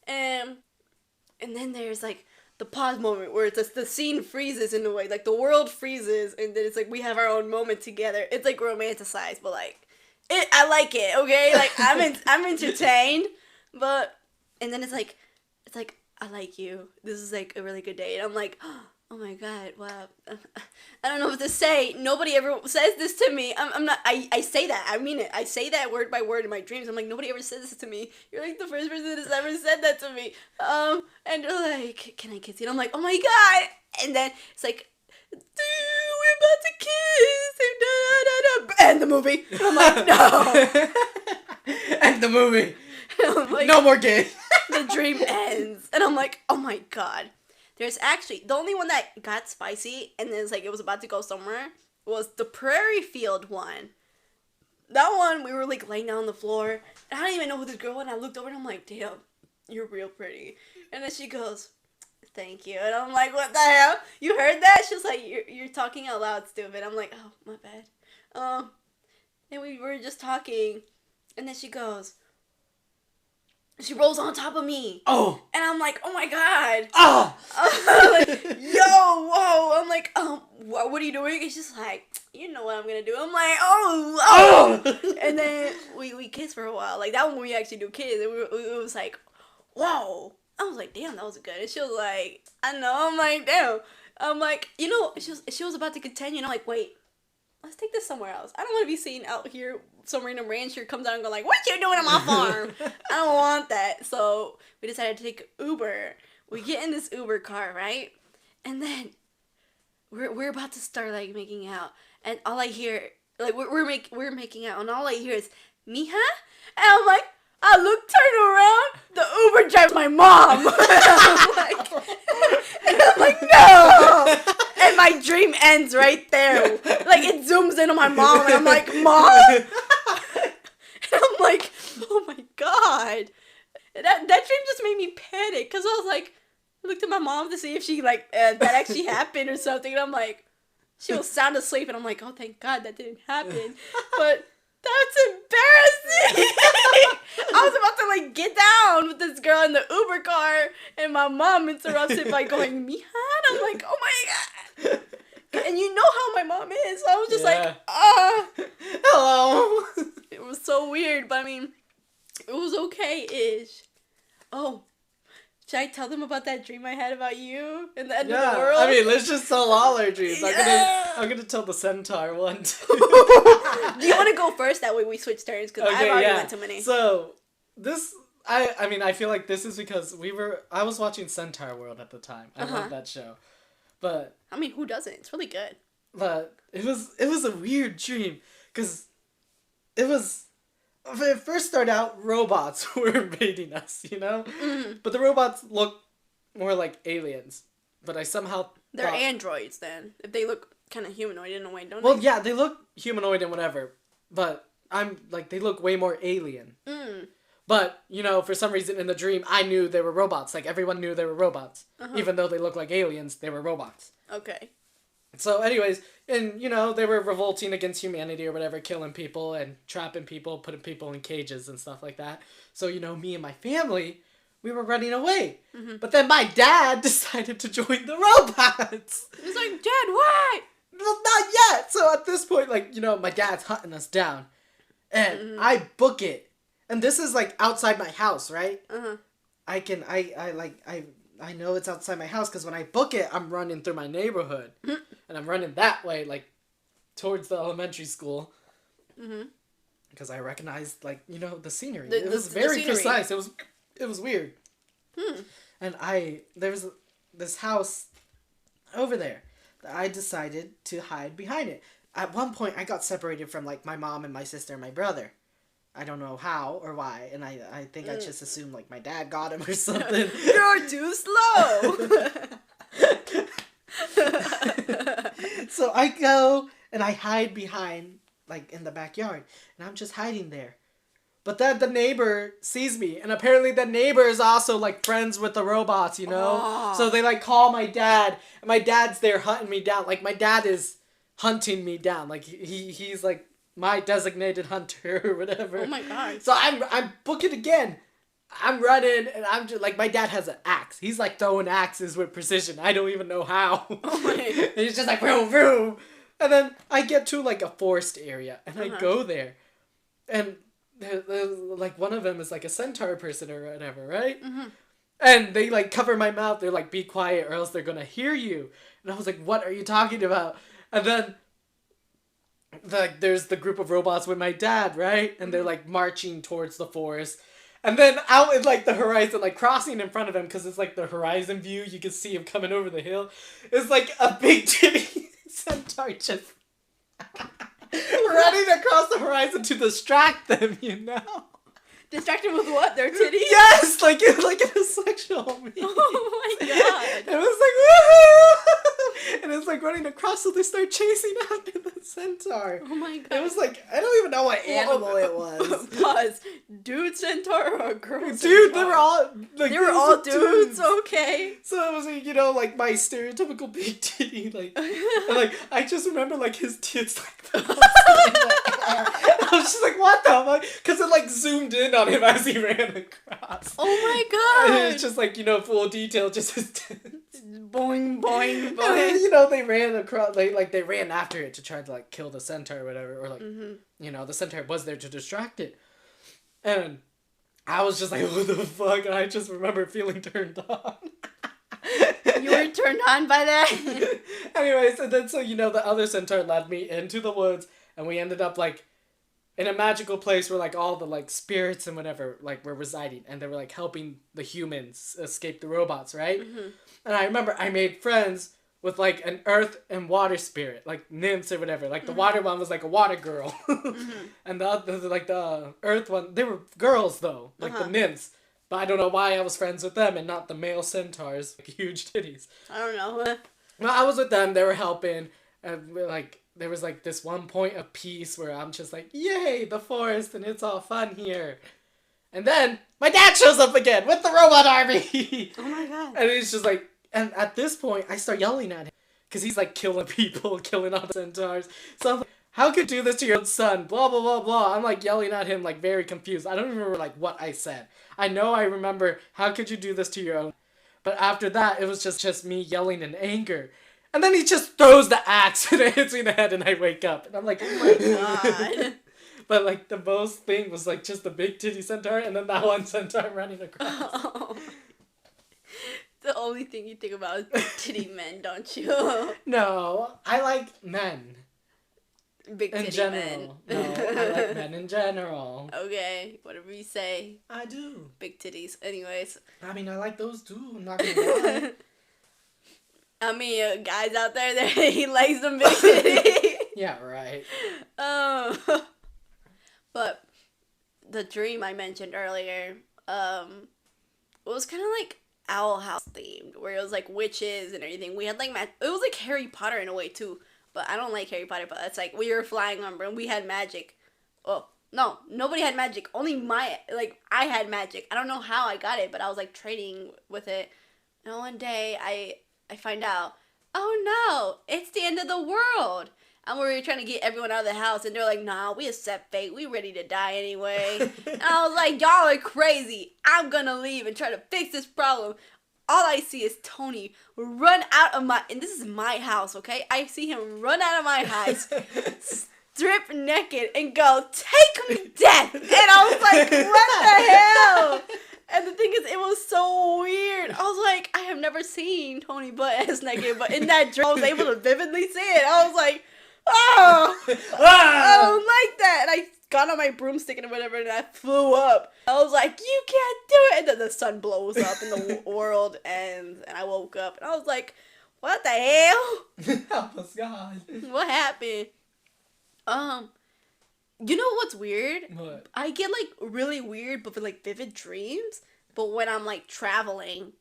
And then there's, like, the pause moment where it's just, the scene freezes in a way. Like, the world freezes, and then it's like we have our own moment together. It's, like, romanticized, but, like, I like it, okay? Like, I'm entertained, but, and then it's like, "I like you. This is, like, a really good day." And I'm like, oh my god, wow. I don't know what to say. Nobody ever says this to me. I'm not, I say that. I mean it. I say that word by word in my dreams. I'm like, nobody ever says this to me. You're, like, the first person that has ever said that to me. And they're like, "Can I kiss you?" And I'm like, oh my god. And then it's like, "We're about to kiss. And da, da, da. End the movie." And I'm like, no. End the movie. I'm like, No more gay. the dream ends. And I'm like, oh my god. There's actually, the only one that got spicy, and then it's like it was about to go somewhere, was the prairie field one. That one, we were, like, laying down on the floor, and I don't even know who this girl was, and I looked over and I'm like, damn, you're real pretty. And then she goes, "Thank you." And I'm like, what the hell? You heard that? She was like, you're talking out loud, stupid. I'm like, oh, my bad. And we were just talking, and then she goes, she rolls on top of me. Oh. And I'm like, oh my god. Oh. Like, yo, whoa. I'm like, what are you doing? And she's like, you know what I'm gonna do. I'm like, oh. And then we kissed for a while. Like, that one we actually do kiss. It was like, whoa. I was like, damn, that was good. And she was like, I know. I'm like, damn. I'm like, she was about to continue. And I'm like, wait, let's take this somewhere else. I don't want to be seen out here some random rancher comes out and go like, what you doing on my farm? I don't want that. So we decided to take Uber. We get in this Uber car, right? And then we're about to start like making out, and all I hear, like we're making out, and all I hear is Mija, and I'm like, I turn around, the Uber drives my mom. and I'm like, no. And my dream ends right there. Like it zooms in on my mom, and I'm like, Mom. And I'm like, oh my god, that dream just made me panic because I was like. Looked at my mom to see if she, like, that actually happened or something, and I'm like, she was sound asleep, and I'm like, oh, thank God that didn't happen, but that's embarrassing. I was about to, like, get down with this girl in the Uber car, and my mom interrupts it by going, Mija, and I'm like, oh my God, and you know how my mom is, so I was just like, hello. It was so weird, but I mean, it was okay-ish. Oh. Should I tell them about that dream I had about you and the end of the world? I mean, let's just tell all our dreams. I'm gonna tell the centaur one too. Do you want to go first? That way we switch turns because I've already went too many. So this, I mean, I feel like this is because I was watching Centaur World at the time. I love that show, but I mean, who doesn't? It's really good. But it was a weird dream because when it first started out, robots were invading us, you know? Mm-hmm. But the robots look more like aliens. But I somehow They're androids, then. If they look kind of humanoid in a way, don't Well, they? yeah, they look humanoid and whatever. But they look way more alien. Mm. But, you know, for some reason in the dream, I knew they were robots. Like, everyone knew they were robots. Even though they look like aliens, they were robots. Okay. So, anyways, and, you know, they were revolting against humanity or whatever, killing people and trapping people, putting people in cages and stuff like that. So, you know, me and my family, we were running away. Mm-hmm. But then my dad decided to join the robots. He's like, Dad, why? Well, not yet. So, at this point, like, you know, my dad's hunting us down. And I book it. And this is, like, outside my house, right? Uh-huh. I know it's outside my house because when I book it, I'm running through my neighborhood. And I'm running that way, like, towards the elementary school. Because I recognized, like, you know, the scenery. It was very precise. It was weird. And there was this house over there that I decided to hide behind it. At one point, I got separated from, like, my mom and my sister and my brother. I don't know how or why, and I think I just assumed, like, my dad got him or something. You're too slow! So I go, and I hide behind, like, in the backyard, and I'm just hiding there. But then the neighbor sees me, and apparently the neighbor is also, like, friends with the robots, you know? Oh. So they, like, call my dad, and my dad's there hunting me down. Like, my dad is hunting me down. Like, he's, like, my designated hunter or whatever. Oh my god. So I'm booking again. I'm running and I'm just like, my dad has an axe. He's like throwing axes with precision. I don't even know how. Oh my. And he's just like vroom vroom. And then I get to like a forest area and I go there. And like one of them is like a centaur person or whatever, right? And they like cover my mouth. They're like, be quiet or else they're gonna hear you. And I was like, what are you talking about? And then there's the group of robots with my dad, right? And they're like marching towards the forest. And then out in like the horizon, like crossing in front of him, because it's like the horizon view, you can see him coming over the hill. It's like a big titty centaur just running across the horizon to distract them, you know? Distracted with what? Their titties? Yes! Like in a sexual movie. Oh my god. It was like, woohoo! And it's like running across, so they start chasing after the centaur. Oh my god. It was like, I don't even know what animal it was. Pause. Dude centaur or girl centaur? Dude, they were all like, they were all dudes, okay. So it was like, you know, like my stereotypical big titty, like, and like, I just remember like his tits like I was just like, what the fuck? Because it like zoomed in on him as he ran across. Oh my god. And it's just like, you know, full detail, just his tits. Boing, boing, boing. And then, you know, they ran across, they ran after it to try to like kill the centaur or whatever, or like, you know, the centaur was there to distract it. And I was just like, what the fuck? And I just remember feeling turned on. You were turned on by that? Anyways, and then so, you know, the other centaur led me into the woods, and we ended up like in a magical place where like all the like spirits and whatever like were residing, and they were like helping the humans escape the robots, right? Mm-hmm. And I remember I made friends with like an earth and water spirit, like nymphs or whatever. Like the water one was like a water girl, and the other, like the earth one, they were girls though, like the nymphs. But I don't know why I was friends with them and not the male centaurs, like huge titties. I don't know. Well, I was with them. They were helping, and like there was like this one point of peace where I'm just like, yay, the forest, and it's all fun here. And then my dad shows up again with the robot army. Oh my god. And it's just like, and at this point, I start yelling at him because he's like killing people, killing all the centaurs. So I'm like, how could you do this to your own son? Blah blah blah blah. I'm like yelling at him, like very confused. I don't even remember like what I said. I know I remember, how could you do this to your own? But after that, it was just me yelling in anger. And then he just throws the axe and it hits me in the head and I wake up. And I'm like, oh my god. But like the most thing was like just the big titty centaur and then that one centaur running across. Oh. The only thing you think about is titty men, don't you? No, I like men. Big titty in general. men. No, I like men in general. Okay, whatever you say. I do. Big titties. Anyways. I mean, I like those too. I'm not gonna lie. I mean, guys out there that he likes them big titties. Yeah, right. But the dream I mentioned earlier, it was kind of like Owl House themed, where it was like witches and everything. We had like it was like Harry Potter in a way too, but I don't like Harry Potter. But it's like we were flying on, and we had magic. Oh no, nobody had magic. Only I had magic. I don't know how I got it, but I was like trading with it. And one day I find out, oh no, it's the end of the world. And we were trying to get everyone out of the house, and they're like, nah, we accept fate. We ready to die anyway. And I was like, y'all are crazy. I'm gonna leave and try to fix this problem. All I see is Tony run out of and this is my house, okay? I see him run out of my house, strip naked, and go, take me to death. And I was like, what the hell? And the thing is, it was so weird. I was like, I have never seen Tony butt ass naked, but in that dream, I was able to vividly see it. I was like, oh, I don't like that. And I got on my broomstick and whatever, and I flew up. I was like, you can't do it. And then the sun blows up and the world ends, and I woke up, and I was like, what the hell? Help us, God. What happened? You know what's weird? What? I get like really weird but like vivid dreams, but when I'm like traveling.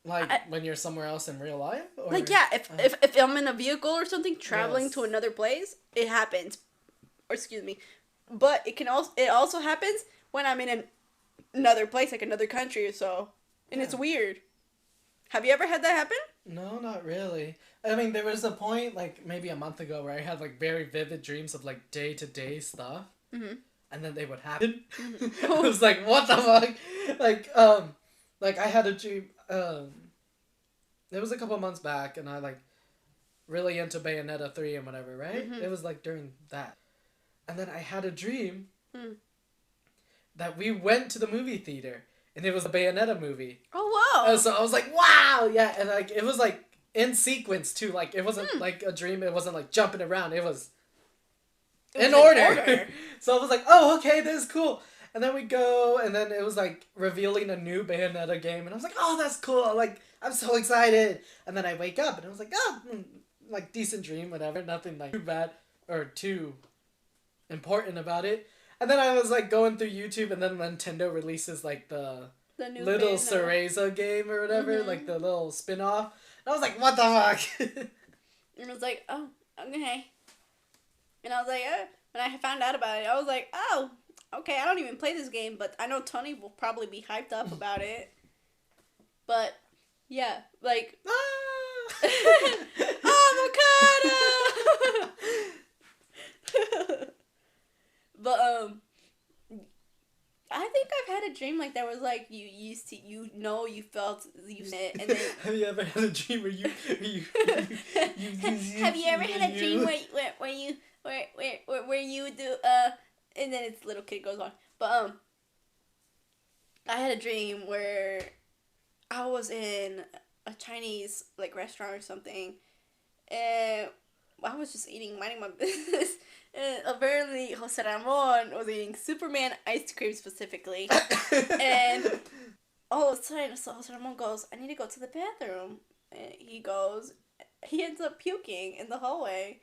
Like when you're somewhere else in real life? Or? Like yeah, if I'm in a vehicle or something traveling to another place, it happens. Or excuse me. But it also happens when I'm in another place, like another country or so. And it's weird. Have you ever had that happen? No, not really. I mean, there was a point, like, maybe a month ago where I had, like, very vivid dreams of, like, day-to-day stuff. Mm-hmm. And then they would happen. Mm-hmm. I was like, what the fuck? Like, I had a dream, it was a couple months back, and I, like, really into Bayonetta 3 and whatever, right? Mm-hmm. It was, like, during that. And then I had a dream that we went to the movie theater. And it was a Bayonetta movie. Oh, wow. And so I was like, wow! Yeah, and like it was like in sequence too. Like it wasn't like a dream. It wasn't like jumping around. It was in order. So I was like, oh, okay, this is cool. And then we go, and then it was like revealing a new Bayonetta game. And I was like, oh, that's cool. Like, I'm so excited. And then I wake up, and I was like, oh, like decent dream, whatever. Nothing like too bad or too important about it. And then I was like going through YouTube, and then Nintendo releases like the new little Cereza game or whatever, like the little spin-off. And I was like, what the fuck? And I was like, oh, okay. And I was like, when I found out about it, I was like, oh, okay, I don't even play this game, but I know Tony will probably be hyped up about it. But, yeah, like, avocado! But, I think I've had a dream like that was like you felt you said, and then have you ever had a dream where you have you ever had a dream where you do and then its little kid goes on, but I had a dream where I was in a Chinese like restaurant or something, and I was just minding my business. And apparently Jose Ramon was eating Superman ice cream specifically. And all of a sudden, so Jose Ramon goes, I need to go to the bathroom. And he goes, he ends up puking in the hallway.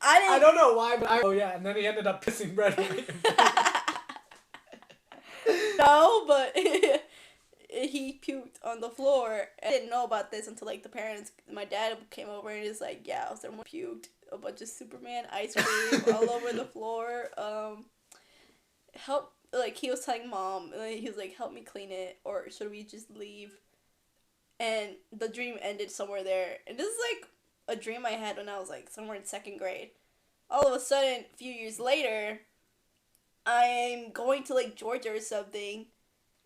I don't know why, but and then he ended up pissing red wine. No, but he puked on the floor. I didn't know about this until like the parents. My dad came over and he's like, "Yeah, someone puked a bunch of Superman ice cream all over the floor. Help!" Like he was telling mom, and he was like, "Help me clean it, or should we just leave?" And the dream ended somewhere there. And this is like a dream I had when I was like somewhere in 2nd grade. All of a sudden, a few years later, I'm going to like Georgia or something,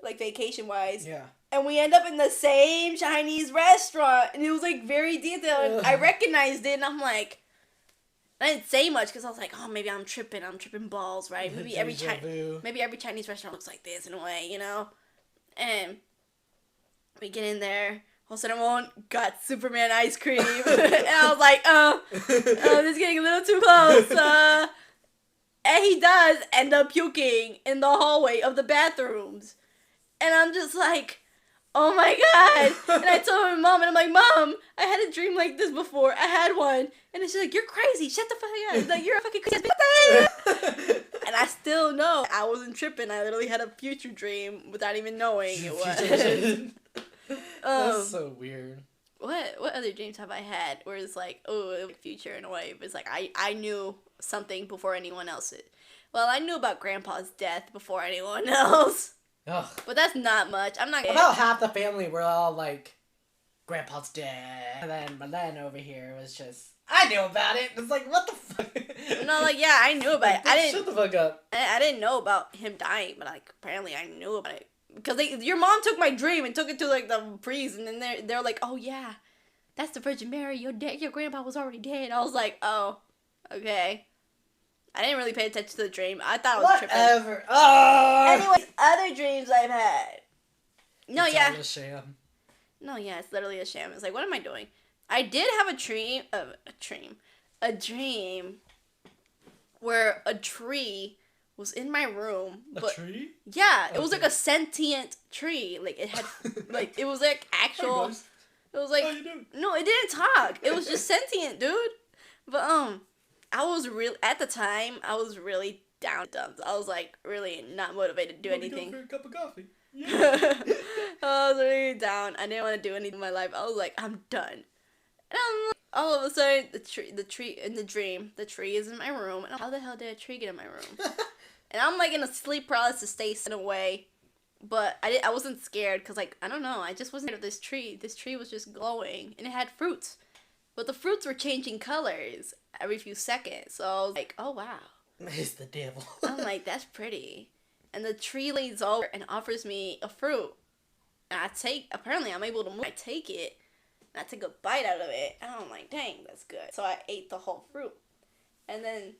like vacation wise. Yeah. And we end up in the same Chinese restaurant, and it was like very detailed. And I recognized it, and I'm like, I didn't say much because I was like, oh, maybe I'm tripping balls, right? Maybe every Chinese restaurant looks like this in a way, you know. And we get in there. Jose Ramon got Superman ice cream, and I was like, this is getting a little too close. And he does end up puking in the hallway of the bathrooms. And I'm just like, oh my god. And I told my mom, and I'm like, Mom, I had a dream like this before. I had one. And she's like, you're crazy. Shut the fuck up. She's like, you're a fucking crazy bitch. And I still know I wasn't tripping. I literally had a future dream without even knowing it was. That's so weird. What other dreams have I had where it's like, oh, future in a way, but it's like I knew something before anyone else did. Well, I knew about Grandpa's death before anyone else. Ugh. But that's not much. I'm not. About half the family were all like, Grandpa's dead, and then Milan over here was just, I knew about it. It's like, what the fuck? No, like yeah, I knew about it. I didn't. Shut the fuck up. I didn't know about him dying, but like apparently I knew about it. Because your mom took my dream and took it to like the priest, and then they're like, "Oh yeah, that's the Virgin Mary. Your grandpa was already dead." I was like, "Oh, okay." I didn't really pay attention to the dream. I thought it was tripping. Whatever. Oh. Anyways, other dreams I've had. No, it's yeah. all a sham. No, yeah, it's literally a sham. It's like, what am I doing? I did have a dream where a tree was in my room. But, a tree? Yeah, it was like a sentient tree. Like it had, like it was like actual. It was like, no, it didn't talk. It was just sentient, dude. But I was at the time I was really down. I was like really not motivated to do anything. Go for a cup of coffee. Yeah. I was really down. I didn't want to do anything in my life. I was like, I'm done. And all of a sudden, the tree in the dream, the tree is in my room. And how the hell did a tree get in my room? And I'm like in a sleep paralysis state in a way, but I wasn't scared because like I don't know, I just wasn't scared of this tree. This tree was just glowing and it had fruits, but the fruits were changing colors every few seconds. So I was like, oh wow, it's the devil. I'm like, that's pretty. And the tree leans over and offers me a fruit, and apparently I'm able to move. I take it and I take a bite out of it, and I'm like, dang, that's good. So I ate the whole fruit, and then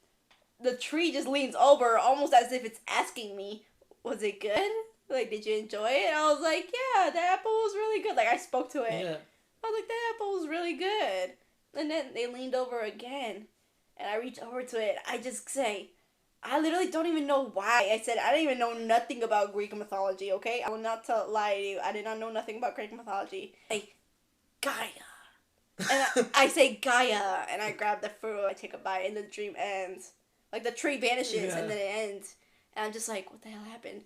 the tree just leans over almost as if it's asking me, was it good? Like, did you enjoy it? And I was like, yeah, the apple was really good. Like, I spoke to it. Yeah. I was like, the apple was really good. And then they leaned over again, and I reached over to it. I just say, I literally don't even know why. I said, I didn't even know nothing about Greek mythology, okay? I will not lie to you. I did not know nothing about Greek mythology. Gaia. And I say Gaia, and I grab the fruit. I take a bite, and the dream ends. Like, the tree vanishes, and then it ends. And I'm just like, what the hell happened?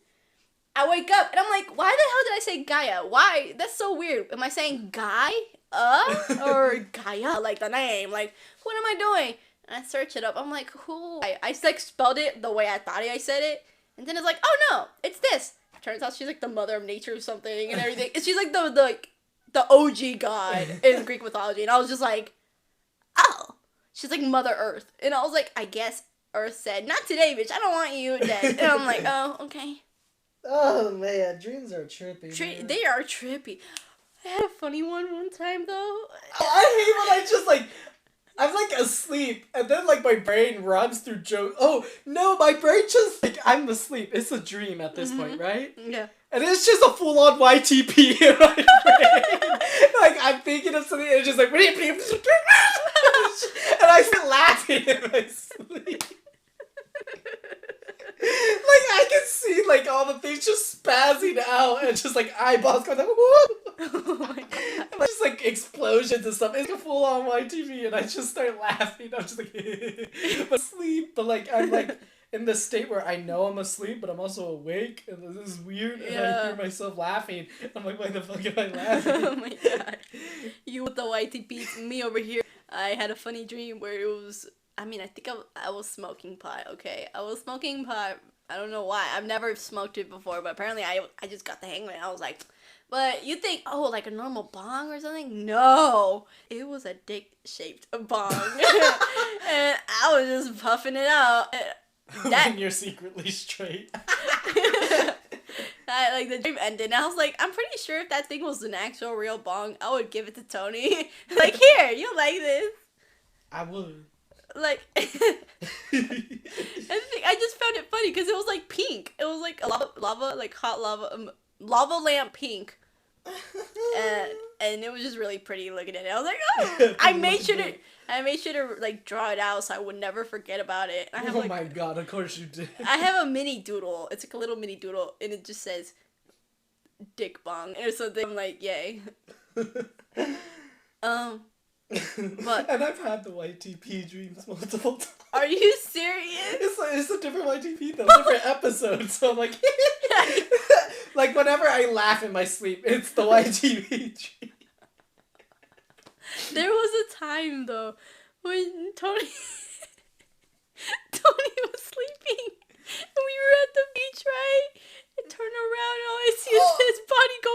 I wake up, and I'm like, why the hell did I say Gaia? Why? That's so weird. Am I saying Guy? Or Gaia? Like, the name. Like, what am I doing? And I search it up. I'm like, who? I like, spelled it the way I thought I said it. And then it's like, oh, no, it's this. Turns out she's, like, the mother of nature or something and everything. And she's, like, the OG god in Greek mythology. And I was just like, oh. She's, like, Mother Earth. And I was like, I guess Earth said, not today, bitch. I don't want you dead. And I'm like, oh, okay. Oh, man. Dreams are trippy. They are trippy. I had a funny one time, though. I hate when I just, like, I'm, like, asleep, and then, like, my brain runs through jokes. Oh, no, my brain just, like, I'm asleep. It's a dream at this point, right? Yeah. And it's just a full-on YTP in my brain. Like, I'm thinking of something, and it's just like, and I start laughing at myself. out and just like eyeballs going like, whoa! Oh my god. And just like explosions and stuff. It's like a full on YTV and I just start laughing. I'm just like, but sleep. But like, I'm like in the state where I know I'm asleep, but I'm also awake. And this is weird. And I hear myself laughing. I'm like, why the fuck am I laughing? Oh my god. You with the YTP, me over here. I had a funny dream where it was, I think I was smoking pot, okay? I was smoking pot. I don't know why. I've never smoked it before, but apparently I just got the hang of it. I was like, but you think, oh, like a normal bong or something? No. It was a dick-shaped bong. And I was just puffing it out. When you're secretly straight. Like the dream ended, and I was like, I'm pretty sure if that thing was an actual real bong, I would give it to Tony. Like, here, you like this? I would. Like, I just found it funny because it was like pink. It was like lava, like hot lava lamp pink. And it was just really pretty looking at it. I was like, oh, I made sure to like draw it out so I would never forget about it. I have, oh my god, of course you did. I have a mini doodle. It's like a little mini doodle, and it just says dick bong or something. I'm like, yay. But and I've had the YTP dreams multiple times. Are you serious? It's a different YTP though, different episode. So I'm like, like whenever I laugh in my sleep, it's the YTP dream. There was a time though when Tony was sleeping and we were at the beach, right? I turn around and all I see is his body go.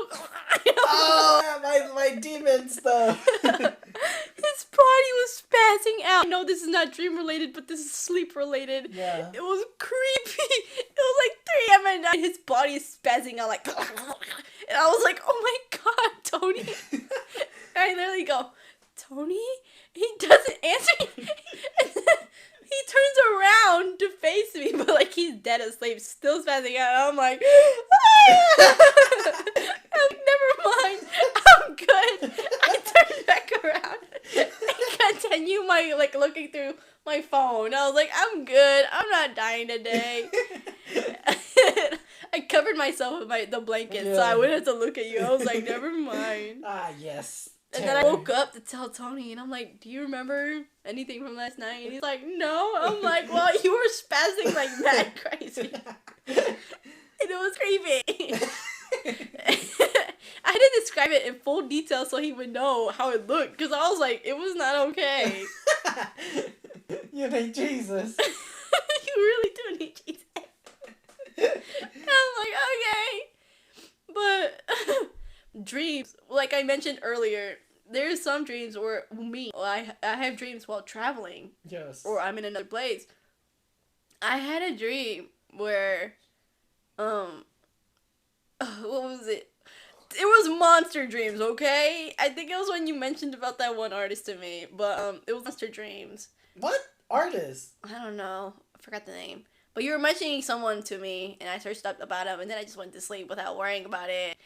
Oh, my demons though. His body was spazzing out. I know this is not dream related, but this is sleep related. Yeah. It was creepy. It was like 3 a.m. at night. His body is spazzing out like, and I was like, oh my god, Tony. And I literally go, Tony? He doesn't answer me. And then he turns around to face me, but like he's dead asleep, still spazzing out. And I'm like, never mind. I'm good. I turned back around and continue my like looking through my phone. I was like, I'm good. I'm not dying today. I covered myself with the blanket so I wouldn't have to look at you. I was like, never mind. Ah, yes. And then I woke up to tell Tony, and I'm like, do you remember anything from last night? And he's like, no. I'm like, well, you were spazzing like mad crazy. And it was creepy. I had to describe it in full detail so he would know how it looked, because I was like, it was not okay. You need Jesus. You really do need Jesus. And I'm like, okay. But dreams, like I mentioned earlier, there's some dreams where I have dreams while traveling. Yes. Or I'm in another place. I had a dream where, what was it? It was monster dreams, okay? I think it was when you mentioned about that one artist to me, but it was monster dreams. What artist? I don't know. I forgot the name. But you were mentioning someone to me, and I searched up about him, and then I just went to sleep without worrying about it.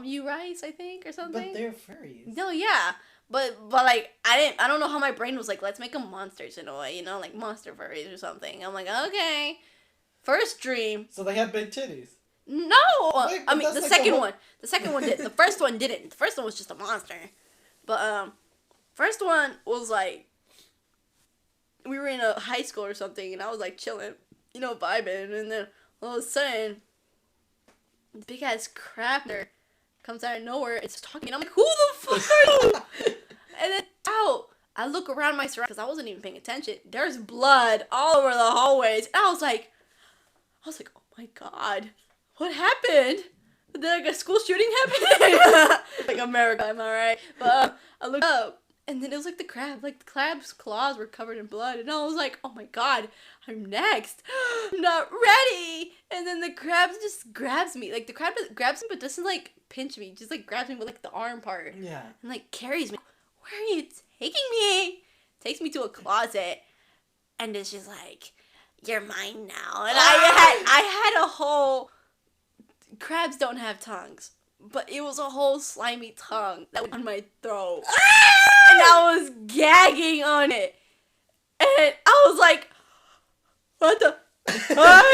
You Rice, I think, or something. But they're furries. No, yeah. But like, I don't know how my brain was like, let's make them monsters in a way, like monster furries or something. I'm like, okay. First dream. So they had big titties. No! Wait, I mean, the like second one. The second one did. The first one didn't. The first one was just a monster. But, first one was like, we were in a high school or something, and I was like chilling, vibing, and then all of a sudden, this big ass crab comes out of nowhere. It's talking. I'm like, who the fuck are you? And then I look around my surroundings because I wasn't even paying attention. There's blood all over the hallways. And I was like, oh my god, what happened? Did like a school shooting happen? Like America, am I right? But I looked up. And then it was like the crab. Like the crab's claws were covered in blood. And I was like, oh my god, I'm next. I'm not ready. And then the crab just grabs me. Like the crab grabs me but doesn't like pinch me. Just like grabs me with like the arm part. Yeah. And like carries me. Where are you taking me? Takes me to a closet. And it's just like, you're mine now. And I had a whole... Crabs don't have tongues. But it was a whole slimy tongue that was on my throat. And I was gagging on it. And I was like, what the fuck?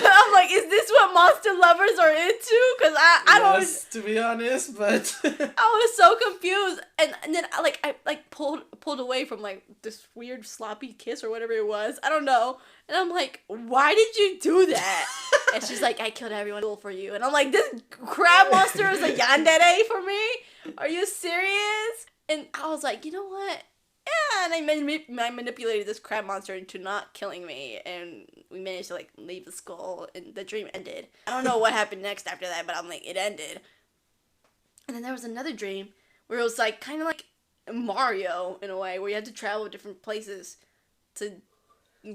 I'm like, is this what monster lovers are into? Because I don't. To be honest, but I was so confused, and then I pulled away from like this weird sloppy kiss or whatever it was. I don't know, and I'm like, why did you do that? And she's like, I killed everyone for you, and I'm like, this crab monster is a yandere for me. Are you serious? And I was like, you know what? Yeah, and I manipulated this crab monster into not killing me, and we managed to like leave the skull, and the dream ended. I don't know what happened next after that, but I'm like, it ended. And then there was another dream where it was like kind of like Mario in a way, where you had to travel to different places to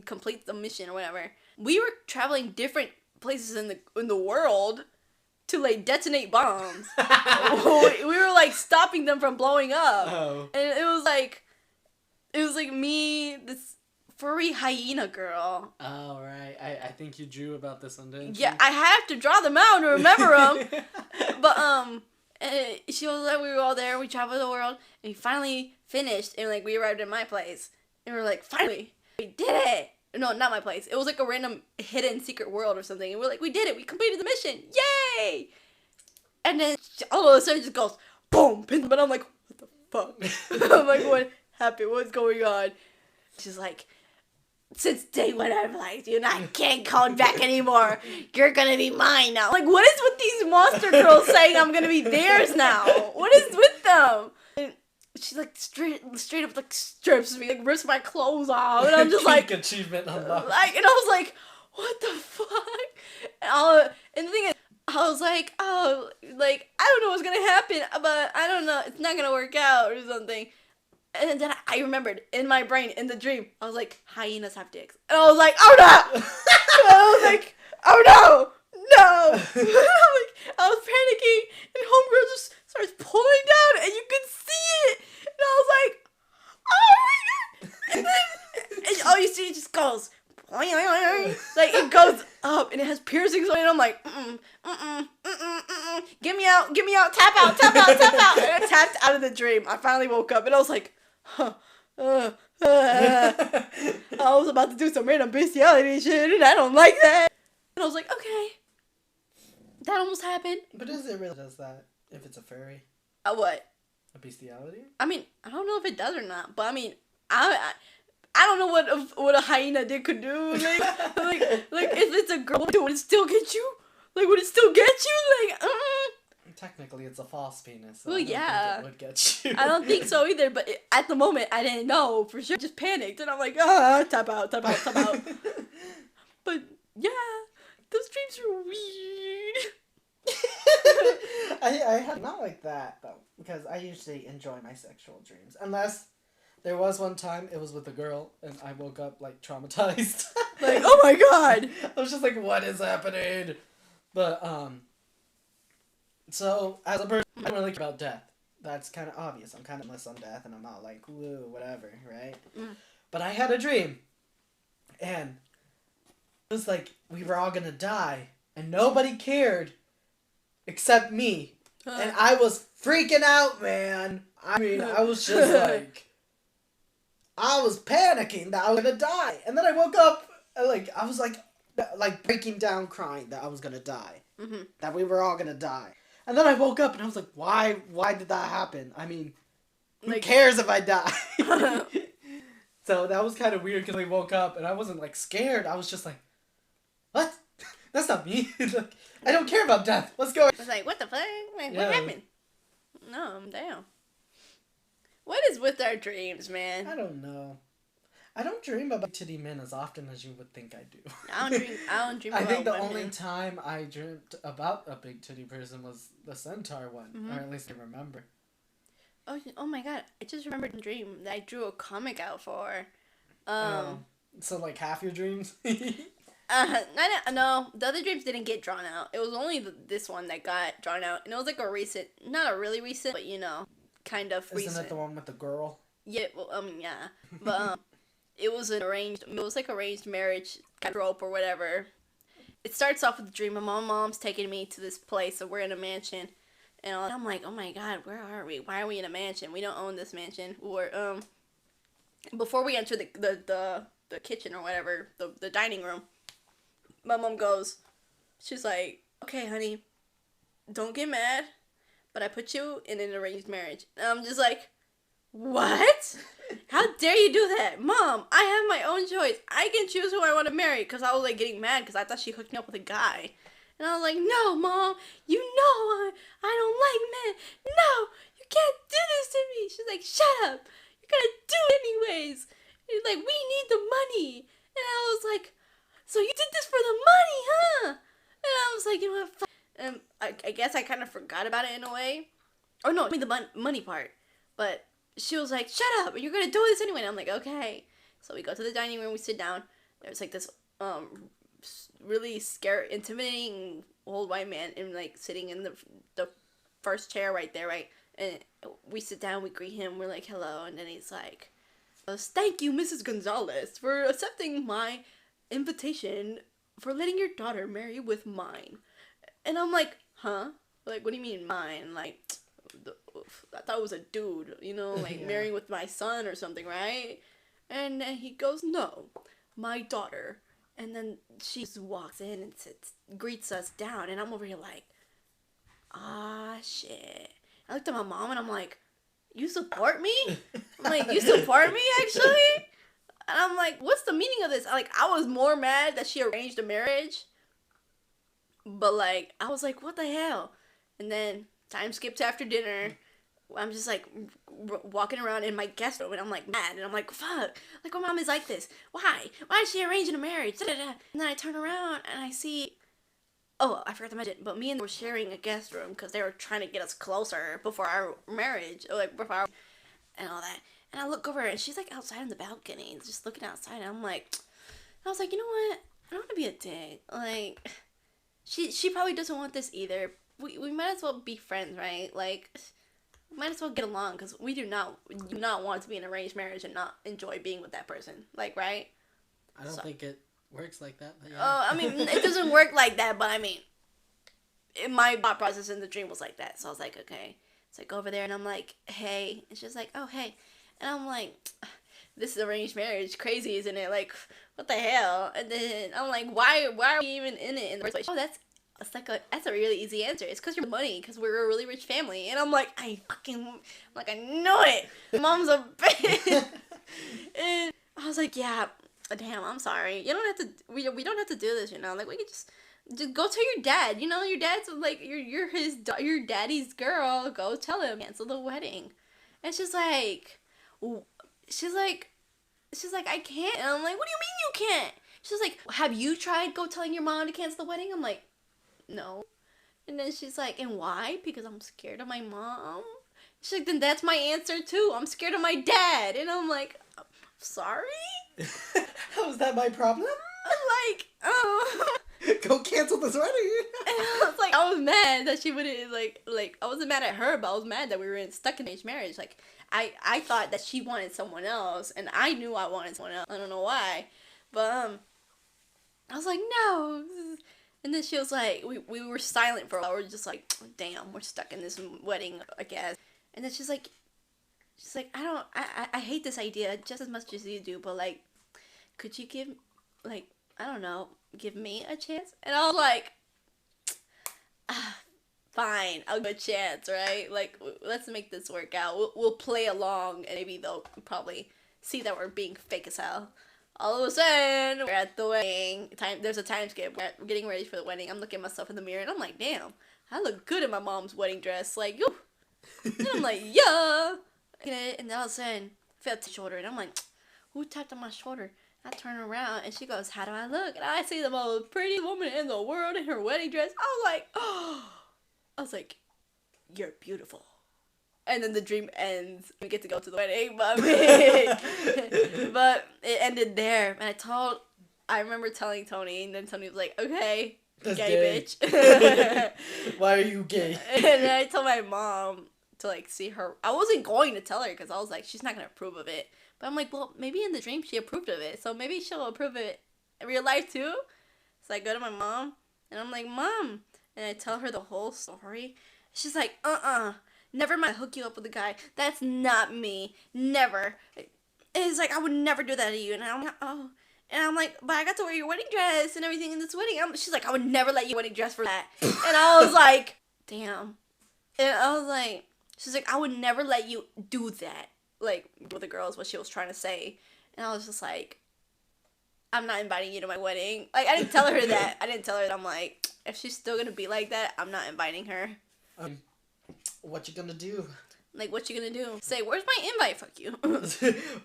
complete the mission or whatever. We were traveling different places in the world to like detonate bombs. We were like stopping them from blowing up. Oh. And it was like me, this furry hyena girl. Oh, right. I think you drew about this one, didn't you? Yeah, I have to draw them out to remember them. But she was like, we were all there, we traveled the world, and we finally finished, and like we arrived at my place, and we were like, finally, we did it. No, not my place. It was like a random hidden secret world or something, and we're like, we did it, we completed the mission, yay! And then all of a sudden it just goes boom, but I'm like, what the fuck? I'm like, what happened? What's going on? She's like, since day one I've liked you and I can't call back anymore. You're gonna be mine now. Like, what is with these monster girls saying I'm gonna be theirs now? What is with them? And she like straight up like strips me, like rips my clothes off, and I'm just like, achievement unlocked. like, and I was like, what the fuck? And the thing is, I was like, oh, like, I don't know what's gonna happen, but I don't know, it's not gonna work out or something. And then I remembered in my brain, in the dream, I was like, hyenas have dicks. And I was like, oh no! I was like, oh no! No! I was panicking, and homegirl just starts pulling down, and you could see it! And I was like, oh my god! And then, and all you see, it just goes, like, it goes up, and it has piercings on it, and I'm like, get me out, tap out! And I tapped out of the dream. I finally woke up, and I was like, huh. I was about to do some random bestiality shit, and I don't like that. And I was like, okay, that almost happened. But is it really does that if it's a furry? What? A bestiality? I mean, I don't know if it does or not, but I mean, I don't know what a hyena dick could do. Like if it's a girl, would it still get you? Like, would it still get you? Like, Technically, it's a false penis. So well, yeah. It would get you. I don't think so either, but at the moment, I didn't know for sure. I just panicked, and I'm like, tap out. But, yeah, those dreams were weird. I had not like that, though, because I usually enjoy my sexual dreams. Unless there was one time, it was with a girl, and I woke up, like, traumatized. Like, oh my god! I was just like, what is happening? But, so, as a person, I don't really care about death. That's kind of obvious. I'm kind of less on death, and I'm not like, woo, whatever, right? Mm. But I had a dream, and it was like, we were all gonna die, and nobody cared, except me. And I was freaking out, man. I mean, I was just like, I was panicking that I was gonna die. And then I woke up, like, I was like breaking down crying that I was gonna die. Mm-hmm. That we were all gonna die. And then I woke up and I was like, why did that happen? I mean, who cares if I die? So that was kind of weird because I woke up and I wasn't like scared. I was just like, what? That's not me. Like, I don't care about death. Let's go. I was like, what the fuck? Like, what happened? No, I'm down. What is with our dreams, man? I don't know. I don't dream about titty men as often as you would think I do. I don't dream about I think the women. only time I dreamt about a big titty person was the centaur one. Mm-hmm. Or at least I remember. Oh my god. I just remembered a dream that I drew a comic out for. So like half your dreams? No, the other dreams didn't get drawn out. It was only this one that got drawn out. And it was like a recent, not a really recent, but you know, kind of recent. Isn't it the one with the girl? Yeah, well, yeah. But, it was like arranged marriage, kind of rope or whatever. It starts off with a dream of my mom's taking me to this place, so we're in a mansion. And I'm like, oh my god, where are we? Why are we in a mansion? We don't own this mansion. Or, before we enter the kitchen or whatever, the dining room, my mom goes, she's like, okay, honey, don't get mad, but I put you in an arranged marriage. And I'm just like, what? How dare you do that? Mom, I have my own choice. I can choose who I want to marry. Because I was like getting mad because I thought she hooked me up with a guy. And I was like, no, Mom, you know I don't like men. No, you can't do this to me. She's like, shut up. You're going to do it anyways. She's like, we need the money. And I was like, so you did this for the money, huh? And I was like, you know what? I guess I kind of forgot about it in a way. Oh, no, I mean the money part. But she was like, shut up, you're going to do this anyway. And I'm like, okay. So we go to the dining room, we sit down. There's like this really scary, intimidating old white man and like sitting in the first chair right there, right? And we sit down, we greet him, we're like, hello. And then he's like, thank you, Mrs. Gonzalez, for accepting my invitation for letting your daughter marry with mine. And I'm like, huh? Like, what do you mean mine? Like, I thought it was a dude, you know, like Yeah. marrying with my son or something, right? And then he goes, no, my daughter. And then she just walks in and greets us down. And I'm over here like, ah, shit. I looked at my mom and I'm like, you support me? I'm like, you support me, actually? And I'm like, what's the meaning of this? Like, I was more mad that she arranged a marriage. But, like, I was like, what the hell? And then time skips after dinner. I'm just, like, walking around in my guest room, and I'm, like, mad. And I'm like, fuck. Like, my mom is like this. Why? Why is she arranging a marriage? Da-da-da. And then I turn around, and I see... Oh, I forgot to mention, but me and them were sharing a guest room because they were trying to get us closer before our marriage. Or, like, before our... And all that. And I look over, and she's, like, outside on the balcony, just looking outside. And I'm like... I was like, you know what? I don't want to be a dick. Like... She probably doesn't want this either. We might as well be friends, right? Like... might as well get along because we do not want to be in an arranged marriage and not enjoy being with that person. Like, right? I don't think it works like that. But yeah. I mean, it doesn't work like that, but I mean, my thought process in the dream was like that. So I was like, okay. So I go over there and I'm like, hey. And she's like, oh, hey. And I'm like, this is arranged marriage. Crazy, isn't it? Like, what the hell? And then I'm like, why are we even in it in the first place? Oh, that's a really easy answer. It's because you're money, because we're a really rich family. And I'm like, I know it. Mom's a bitch. And I was like, yeah, damn, I'm sorry. You don't have to, we don't have to do this, you know? Like, we could just go tell your dad, you know? Your dad's like, you're your daddy's girl. Go tell him, cancel the wedding. And she's like, I can't. And I'm like, what do you mean you can't? She's like, have you tried go telling your mom to cancel the wedding? I'm like, no. And then she's like, and why? Because I'm scared of my mom. She's like, then that's my answer too. I'm scared of my dad. And I'm like, sorry? How is that my problem? I'm like, oh. Go cancel this wedding. And I was like, I was mad that she wouldn't, like, I wasn't mad at her, but I was mad that we were stuck in age marriage. Like, I thought that she wanted someone else, and I knew I wanted someone else. I don't know why. But, I was like, no. And then she was like, we were silent for a while. We were just like, damn, we're stuck in this wedding, I guess. And then she's like, I hate this idea just as much as you do, but like, could you give, like, I don't know, give me a chance? And I was like, fine, I'll give a chance, right? Like, let's make this work out. We'll play along, and maybe they'll probably see that we're being fake as hell. All of a sudden, we're at the wedding. There's a time skip. We're getting ready for the wedding. I'm looking at myself in the mirror, and I'm like, damn, I look good in my mom's wedding dress. Like, ooh. And I'm like, yeah. And then all of a sudden, I felt the shoulder, and I'm like, who tapped on my shoulder? I turn around, and she goes, how do I look? And I see the most pretty woman in the world in her wedding dress. I was like, oh. I was like, you're beautiful. And then the dream ends. We get to go to the wedding, but but it ended there. And I remember telling Tony, and then Tony was like, okay, That's gay gay. bitch. Why are you gay? And then I told my mom to, like, see her. I wasn't going to tell her because I was like, she's not going to approve of it. But I'm like, well, maybe in the dream she approved of it. So maybe she'll approve of it in real life too. So I go to my mom, and I'm like, Mom. And I tell her the whole story. She's like, never mind, hook you up with a guy. That's not me. Never. It's like, I would never do that to you. And I'm like, oh. And I'm like, but I got to wear your wedding dress and everything in this wedding. She's like, I would never let you wedding dress for that. And I was like, damn. And I was like, she's like, I would never let you do that. Like, with the girls, what she was trying to say. And I was just like, I'm not inviting you to my wedding. Like, I didn't tell her that. I'm like, if she's still gonna be like that, I'm not inviting her. What you gonna do? Like, what you gonna do? Say, where's my invite? Fuck you.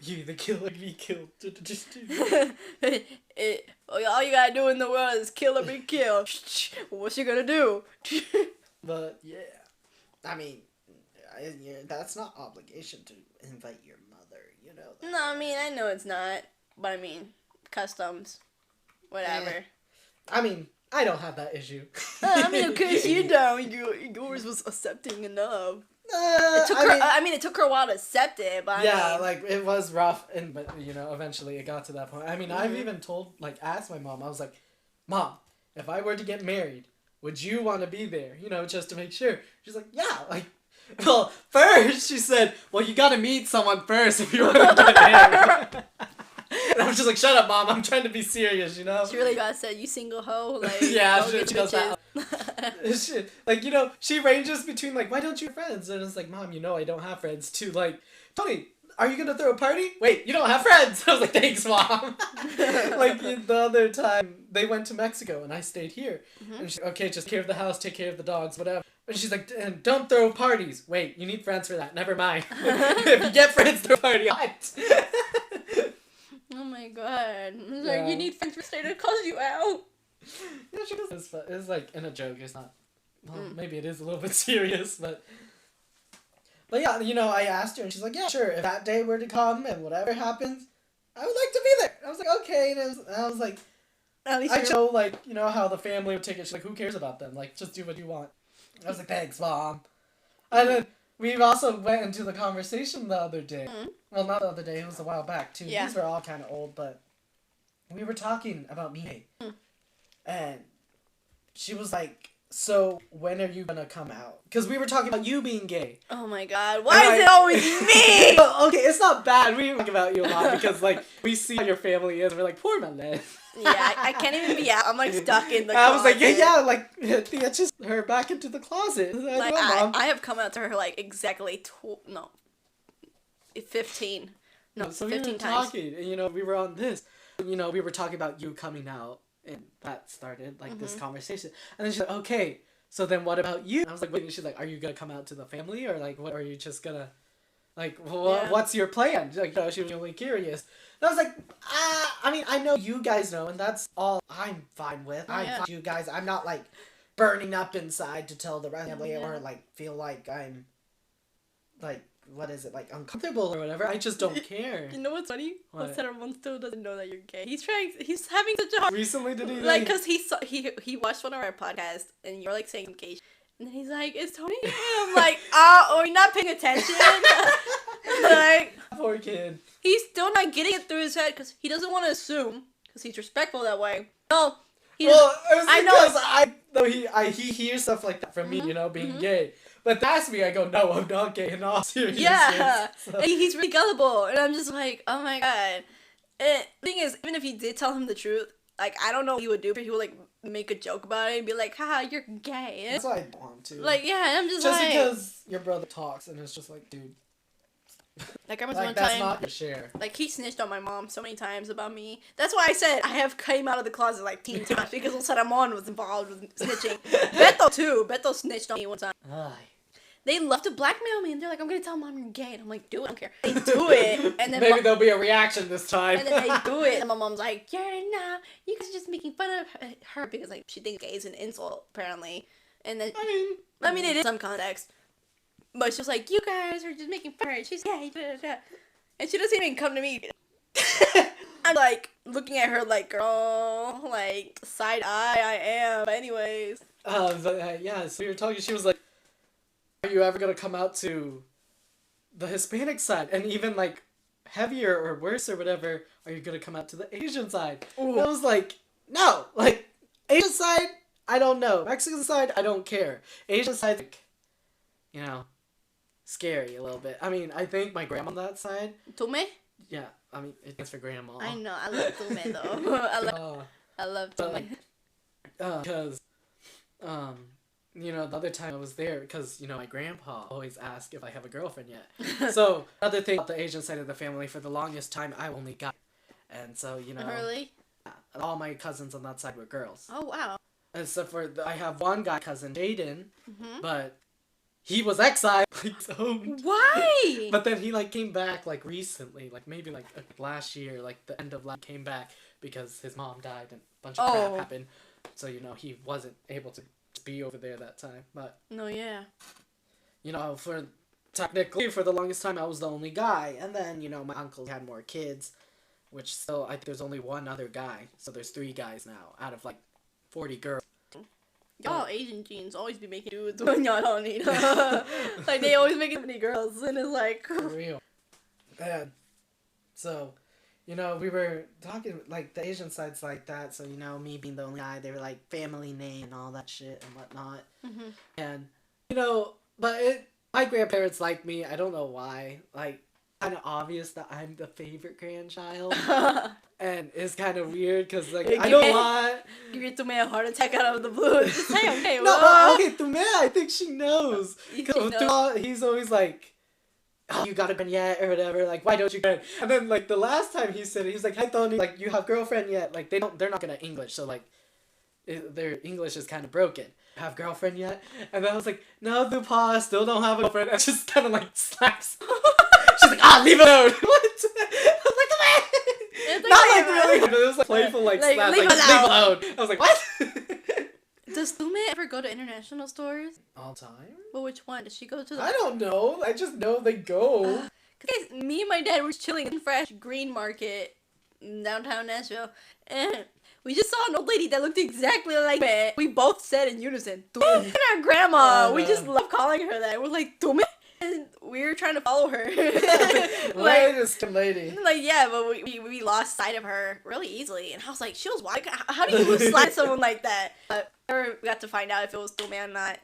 You either kill or be killed. All you gotta do in the world is kill or be killed. What you gonna do? But, yeah. I mean, that's not obligation to invite your mother, you know. That. No, I mean, I know it's not. But I mean, customs. Whatever. I mean, I don't have that issue. I mean, because you don't. Yours was accepting enough. It took her a while to accept it, but like, it was rough, but, you know, eventually it got to that point. I mean, I've even asked my mom, I was like, Mom, if I were to get married, would you want to be there? You know, just to make sure. She's like, yeah, like, well, first, she said, well, you gotta meet someone first if you want to get married. And I was just like, shut up, Mom, I'm trying to be serious, you know? She really got said, you single hoe, like, yeah, she does that. Shit. Like, you know, she ranges between, like, why don't you have friends? And it's like, Mom, you know I don't have friends, too. Like, Tony, are you gonna throw a party? Wait, you don't have friends! I was like, thanks, Mom! Like, the other time, they went to Mexico, and I stayed here. Mm-hmm. And she's like, okay, just take care of the house, take care of the dogs, whatever. And she's like, and don't throw parties. Wait, you need friends for that. Never mind. If you get friends, throw a party. What? Oh my god. Like, you need friends for stay to call you out. Yeah, she does. It's like in a joke. It's not. Well, maybe it is a little bit serious, but yeah, you know, I asked her, and she's like, "Yeah, sure. If that day were to come and whatever happens, I would like to be there." I was like, "Okay," and I was like, "At least I know, like, you know how the family would take it. She's like, "Who cares about them? Like, just do what you want." I was like, "Thanks, Mom." And then we also went into the conversation the other day. Mm-hmm. Well, not the other day. It was a while back too. Yeah. These were all kind of old, but we were talking about me. And she was like, so when are you gonna come out? Because we were talking about you being gay. Oh my god, why is it always me? Okay, it's not bad. We talk about you a lot because, like, we see how your family is. We're like, poor Melissa. Yeah, I can't even be out. I'm, like, stuck in the closet. I was like, yeah, like, Thea just her back into the closet. Like, I have come out to her, like, exactly 15. No, so 15 we were times. Talking, and, you know, we were on this. You know, we were talking about you coming out. And that started, like, this conversation. And then she's like, okay, so then what about you? And I was like, wait, and she's like, are you going to come out to the family? Or, like, what, are you just going to, like, what's your plan? Like, you know, she was really curious. And I was like, I mean, I know you guys know, and that's all I'm fine with. I'm fine with you guys. I'm not, like, burning up inside to tell the rest of the family or, like, feel like I'm, like, what is it, like, uncomfortable or whatever. I just don't care. You know what's funny? What's that Ramon still doesn't know that you're gay. He's having such a hard... Recently, did he? Like, because he watched one of our podcasts, and you're, like, saying gay. And he's like, is Tony gay? And I'm like, are you not paying attention? Like... Poor kid. He's still not getting it through his head, because he doesn't want to assume, because he's respectful that way. No. I know he hears stuff like that from me, you know, being gay. But that's me. I go, no, I'm not gay in all seriousness. Yeah, so. He's really gullible, and I'm just like, oh my god. And the thing is, even if he did tell him the truth, like, I don't know what he would do, but he would, like, make a joke about it and be like, haha, you're gay. That's why I don't want to. Like, yeah, I'm just like... Just because your brother talks, and it's just like, dude... Like, I remember one that's time... not your share. Like, he snitched on my mom so many times about me. That's why I said I have came out of the closet, like, 10 times, because also Ramon was involved with snitching. Beto, too. Beto snitched on me one time. They love to blackmail me, and they're like, I'm gonna tell Mom you're gay. And I'm like, do it, I don't care. They do it, and then... Maybe there'll be a reation this time. And then they do it, and my mom's like, you guys are just making fun of her, because, like, she thinks gay is an insult, apparently. And then... I mean, it is in some context. But she's like, you guys are just making fun of her, she's gay, da, da, da. And she doesn't even come to me. I'm, like, looking at her like, girl, like, side eye, I am. But anyways. So we were talking, she was like, are you ever gonna come out to the Hispanic side? And even, like, heavier or worse or whatever, are you gonna come out to the Asian side? And I was like, no. Like, Asian side, I don't know. Mexican side, I don't care. Asian side, like, you know, scary a little bit. I mean, I think my grandma on that side... Tume? Yeah. I mean, it stands for grandma. I know. I love Tume though. I love Tume. Because, the other time I was there, because, my grandpa always asked if I have a girlfriend yet. So, another thing about the Asian side of the family, for the longest time, I only got. And so, Really? all my cousins on that side were girls. Oh, wow. Except for, I have one guy cousin, Jaden, but he was exiled. Why? But then he, came back, recently, maybe, last year, the end of last came back because his mom died and a bunch of crap happened. So, he wasn't able to be over there that time. But, no, yeah. Technically, for the longest time, I was the only guy. And then, my uncle had more kids, which still, I think there's only one other guy. So there's 3 guys now out of, 40 girls. Y'all Asian genes always be making dudes when y'all don't need them. They always make it many girls, and it's For real. And so, we were talking, the Asian side's like that, so, me being the only guy, they were family name and all that shit and whatnot. And, but my grandparents like me, I don't know why, kind of obvious that I'm the favorite grandchild. And it's kind of weird because, I don't want... Give your Tume a heart attack out of the blue. Just say, okay, No, okay, Tume, I think she knows. He's always like, oh, you got a girlfriend yet? Or whatever. Why don't you get it? And then, the last time he said it, he's like, hi, Tony, you have girlfriend yet? They're not gonna English, so, their English is kind of broken. Have girlfriend yet? And then I was like, no, Dupa, still don't have a girlfriend. And just kind of, slaps. She's like, leave it alone. What? I was like, come on. Not really, but it was playful, slap, leave alone. I was like, what? Does Tume ever go to international stores? All time? Well, which one? Does she go to the... I don't know. I just know they go. Cause me and my dad were chilling in Fresh Green Market in downtown Nashville, and we just saw an old lady that looked exactly like me. We both said in unison, Tume. And our grandma, we just love calling her that. We're like, Tume? And we were trying to follow her. This lady. Yeah, but we lost sight of her really easily. And I was like, she was white. How do you lose sight of someone like that? But never got to find out if it was Tume or not.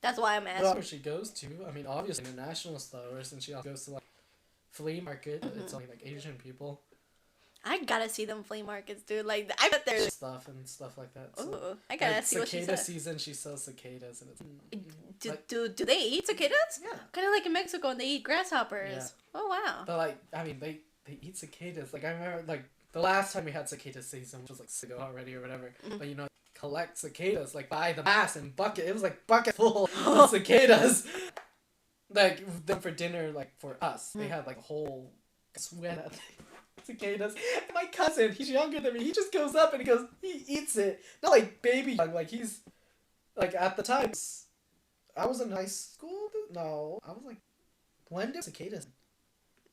That's why I'm asking. Well, where she goes to, obviously international stores, and she also goes to, flea market. It's only, Asian people. I gotta see them flea markets, dude. I bet there's stuff like that. So, ooh, I gotta see what she cicada says. season, she sells cicadas, and it's... Do they eat cicadas? Yeah. Kind of like in Mexico, and they eat grasshoppers. Yeah. Oh, wow. But, they eat cicadas. I remember, the last time we had cicada season, which was, ago already or whatever. But, collect cicadas, by the mass and bucket. It was, bucket full of cicadas. Them for dinner, for us. They had, a whole sweat of cicadas. And my cousin, he's younger than me. He just goes up and he eats it. Not, baby young. He's, at the time... I was in high school? No. I was when did cicadas?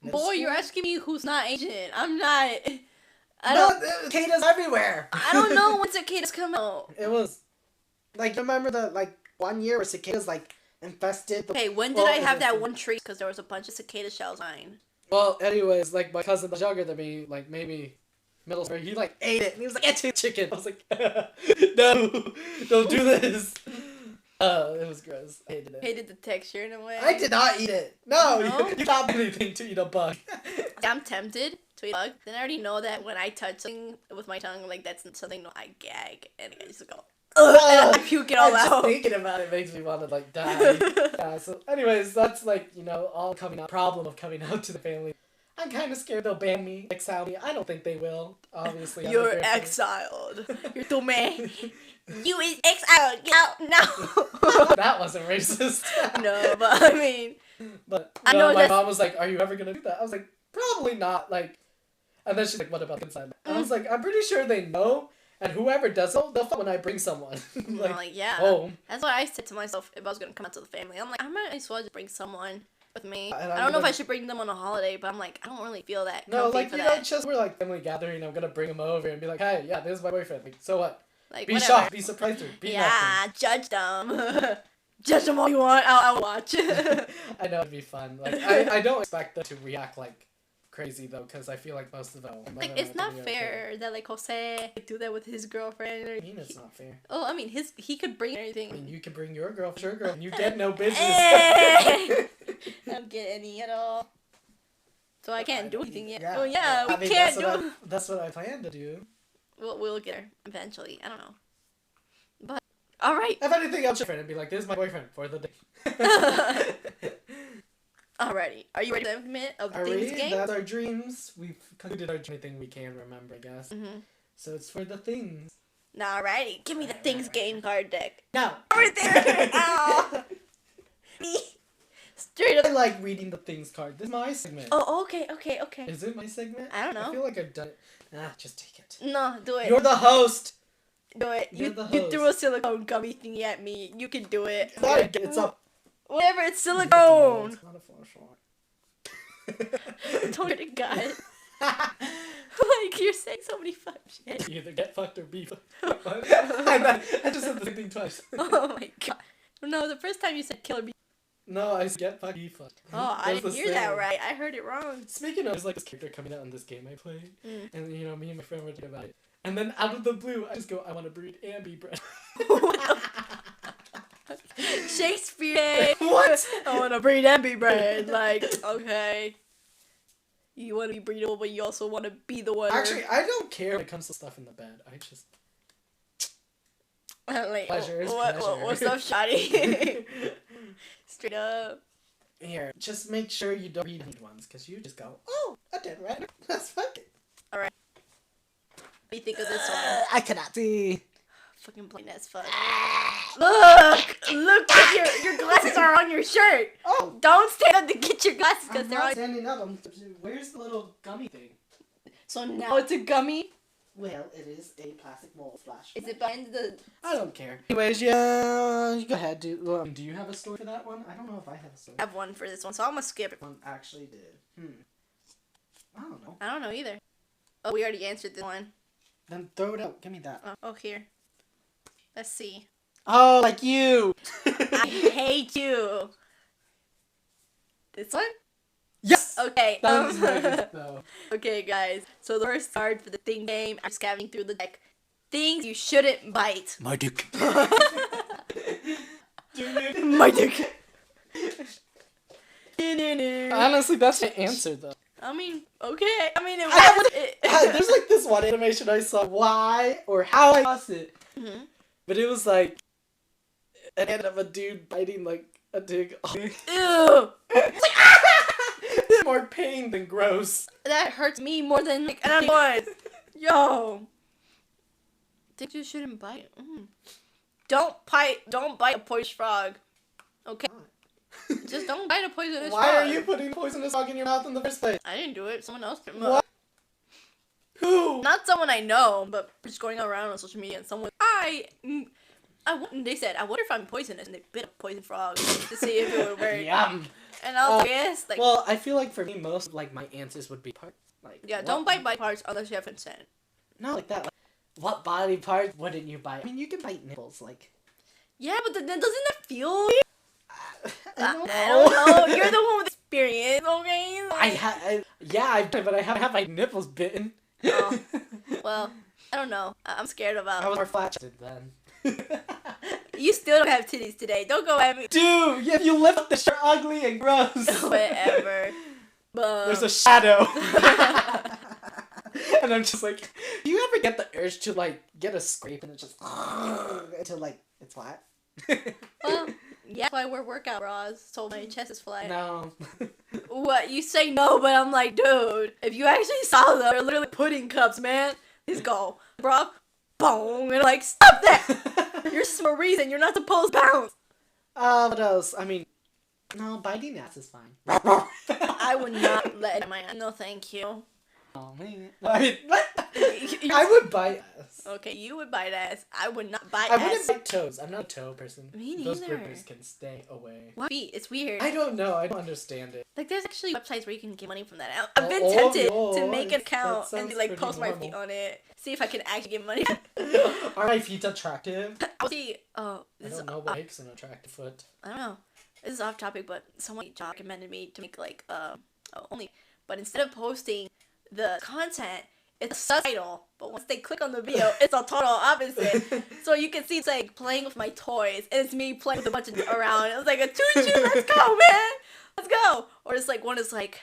Boy, you're asking me who's not Asian. I'm not. Cicadas everywhere. I don't know when cicadas come out. It was, remember the, 1 year where cicadas, infested. Okay, when did I have that one tree? Because there was a bunch of cicada shells mine. Well, anyways, my cousin was younger than me, maybe middle school. He, ate it. And he was like, it's chicken. I was like, no, don't do this. It was gross. I hated it. Hated the texture in a way. I did not eat it. No? You not anything to eat a bug. I'm tempted to eat a bug. Then I already know that when I touch something with my tongue, that's something I gag. And I just go, ugh, and I puke it all out. Just thinking about it makes me want to, die. Yeah, so anyways, that's, all problem of coming out to the family. I'm kind of scared they'll ban me, exile me. I don't think they will, obviously. You're exiled. You're Tume. You is exiled. Get out now. That wasn't racist. No, but I mean. But my mom was like, are you ever going to do that? I was like, probably not. And then she's like, what about inside? And I was like, I'm pretty sure they know. And whoever does it, they'll find when I bring someone. Yeah. Home. That's what I said to myself if I was going to come out to the family. I'm like, I might as well just bring someone with me. I don't know if I should bring them on a holiday, but I'm like, I don't really feel that comfy for that. Just we're family gathering, I'm gonna bring them over and be like, hey, yeah, this is my boyfriend. So what? Be whatever. shocked, be surprised, be nothing. Judge them. Judge them all you want, I'll watch. I know it'd be fun. I don't expect them to react crazy though, because I feel most of them. It's not fair that Jose do that with his girlfriend. I mean, it's not fair. Oh, I mean, he could bring anything. I mean, you could bring your girlfriend. You get no business. I don't get any at all. So I can't do anything yet. Yeah. Well, yeah, I we mean, can't do. That's what I plan to do. We'll get there eventually. I don't know. But all right. If anything, I'll friend and be like, "This is my boyfriend for the day." Alrighty. Are you ready for the segment of the things game? That's our dreams. We've concluded anything we can remember, I guess. Mm-hmm. So it's for the things. Alrighty. Give me the things game card deck. No. Over there. Ow. Straight up. I like reading the things card. This is my segment. Oh, okay. Is it my segment? I don't know. I feel like I've done it. Just take it. No, do it. You're the host. Do it. You're You the you host. threw a silicone gummy thingy at me. You can do it. It's up. Whatever, it's silicone. It's not a flashlight. Don't to God. Like, you're saying so many fuck shit. Either get fucked or be fucked. I just said the same thing twice. Oh my God. No, the first time you said kill or be. No, I said get fucked, be fucked. Oh, I didn't hear that right. I heard it wrong. Speaking of, there's like this character coming out in this game I play, and me and my friend were talking about it. And then out of the blue, I just go, I want to breed and be bred. Shakespeare. What? I want to breed and be bred. Like, okay. You want to be breedable, but you also want to be the one. Actually, I don't care when it comes to stuff in the bed. I just... Like, Pleasure is what's up, shawty? Straight up. Here, just make sure you don't read need ones, because you just go, oh, a dead rat. That's fucking... Alright. What do you think of this one? I cannot see. Fucking blind as fuck. Look, your glasses are on your shirt. Oh. Don't stand up to get your glasses because they're on. standing up. Where's the little gummy thing? So now it's a gummy. Well, it is a plastic mold flash. Is it behind the? I don't care. Anyways, yeah, you go ahead. Do you have a story for that one? I don't know if I have a story. I have one for this one, so I'm gonna skip it. One actually did. I don't know. I don't know either. Oh, we already answered this one. Then throw it out. Give me that. Oh, here. Let's see. Oh, like you. I hate you. This one? Yes. Okay. That was my good, though. Okay, guys. So the first card for the thing game, I'm scavenging through the deck. Things you shouldn't bite. My dick. My dick. Honestly, that's the answer, though. I mean, okay. I mean, There's like this one animation I saw. Why or how I lost it. Mm-hmm. But it was like an end of a dude biting like a dick. Ew. More pain than gross. That hurts me more than like anyone. Yo. Think you shouldn't bite. Don't bite a poisonous frog. Okay. Just don't bite a poisonous frog. Why are you putting poisonous frog in your mouth in the first place? I didn't do it. Someone else did. What? Who? Not someone I know, but just going around on social media and someone they said, I wonder if I'm poisonous, and they bit a poison frog to see if it would work. Yum. And I was yes, like, well, I feel like for me, most like my answers would be like. yeah, don't bite body parts unless you have consent. Not like that. Like, what body part wouldn't you bite? I mean, you can bite nipples, like. Yeah, but then doesn't that feel? I don't know. You're the one with experience, okay? But I haven't had my nipples bitten. Oh, well, I don't know. I'm scared about. I was more flat-chested then. You still don't have titties today. Don't go at me. Dude, if you lift up, they're ugly and gross. Whatever. But there's a shadow. And I'm just like, do you ever get the urge to like get a scrape and it just until like it's flat? Well, yeah, that's why I wear workout bras so my chest is flat. No. What? You say no, but I'm like, dude, if you actually saw them, they're literally pudding cups, man. Just go, bro, boom, and like, stop that. You're for a reason. You're not supposed to bounce. What else? I mean, no, biting ass is fine. I would not let it. No, thank you. Oh man. I mean, what? I would bite ass. Okay, you would bite ass. I would not bite I ass. wouldn't bite toes. I'm not a toe person. Me neither. Those grippers can stay away. What feet? It's weird. I don't know. I don't understand it. Like, there's actually websites where you can get money from that. I've been tempted to make an account and like post my feet on it. See if I can actually get money. Are my feet attractive? I'll see. Oh, I don't know what makes an attractive foot. I don't know. This is off topic, but someone recommended me to make like only. But instead of posting the content, it's a subtitle, but once they click on the video, it's a total opposite. So you can see it's like playing with my toys, and it's me playing with a bunch of around. It was like a choo-choo, let's go, man, let's go. Or it's like one is like,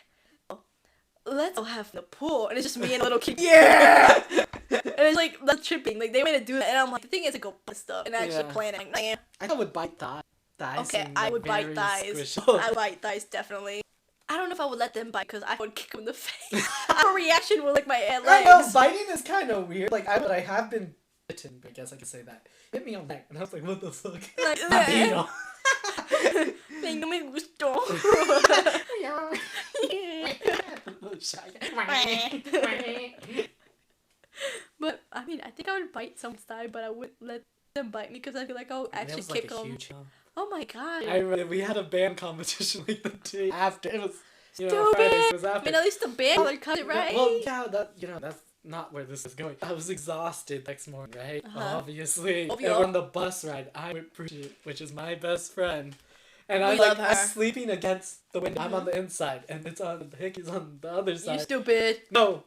let's go have the pool. And it's just me and a little kid. Yeah! And it's like, that's tripping. Like, they made it do that. And I'm like, the thing is to go buy stuff and actually plan it. Like, nah. I would bite thighs. Okay, I would bite thighs. I would bite thighs, definitely. I don't know if I would let them bite because I would kick them in the face. Our reaction would like my legs. I know, biting is kind of weird. Like, but I have been bitten, I guess I could say that. Hit me on the neck, and I was like, what the fuck? Like, no me gustó. But, I mean, I think I would bite someone's thigh, but I wouldn't let them bite me because I feel like I'll actually kick them. Huge, oh my god. I remember we had a band competition like the day after. It was, Stupid. Fridays, it was after. I mean, at least the band like cut it right. Well, yeah, that's not where this is going. I was exhausted next morning, right? Obviously. And on the bus ride, I with Bridget, which is my best friend. And I'm sleeping against the window. I'm on the inside, and it's on Hickey's on the other side. You stupid. No.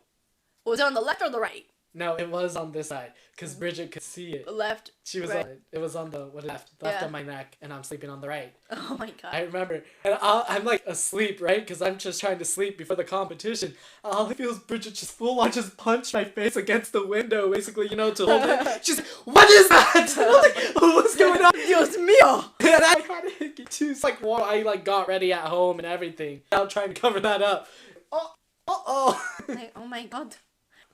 Was it on the left or the right? No, it was on this side, because Bridget could see it. Left. She was right. It was on the left on my neck, and I'm sleeping on the right. Oh my god. I remember, and I'm like asleep, right? Because I'm just trying to sleep before the competition. All I feel is Bridget just full on just punched my face against the window, basically, to hold it. She's like, "What is that?" I was like, "What's going on?" Dios mío. And I kind of hit it too. It's like, well, I got ready at home and everything. I'm trying to cover that up. Like, oh my god.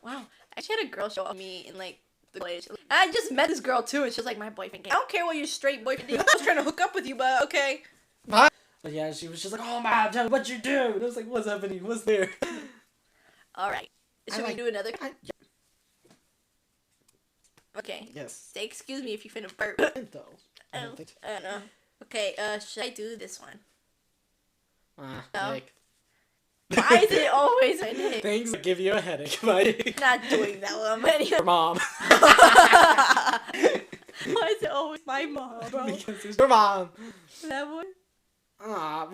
Wow. I actually had a girl show up me in like the college. And I just met this girl too, and she was like my boyfriend. I don't care what your straight boyfriend did. I was trying to hook up with you, but okay. But yeah, she was just like, "Oh my god, what'd you do?" And I was like, "What's happening? What's there?" Alright. Should we do another? Yeah. Okay. Yes. Say excuse me if you finna burp. I don't know. Okay, should I do this one? No. Nick. Why is it always my dick? Things that give you a headache, buddy. Not doing that one, anyway. Your mom. Why is it always my mom, bro? Because it's your mom. That one?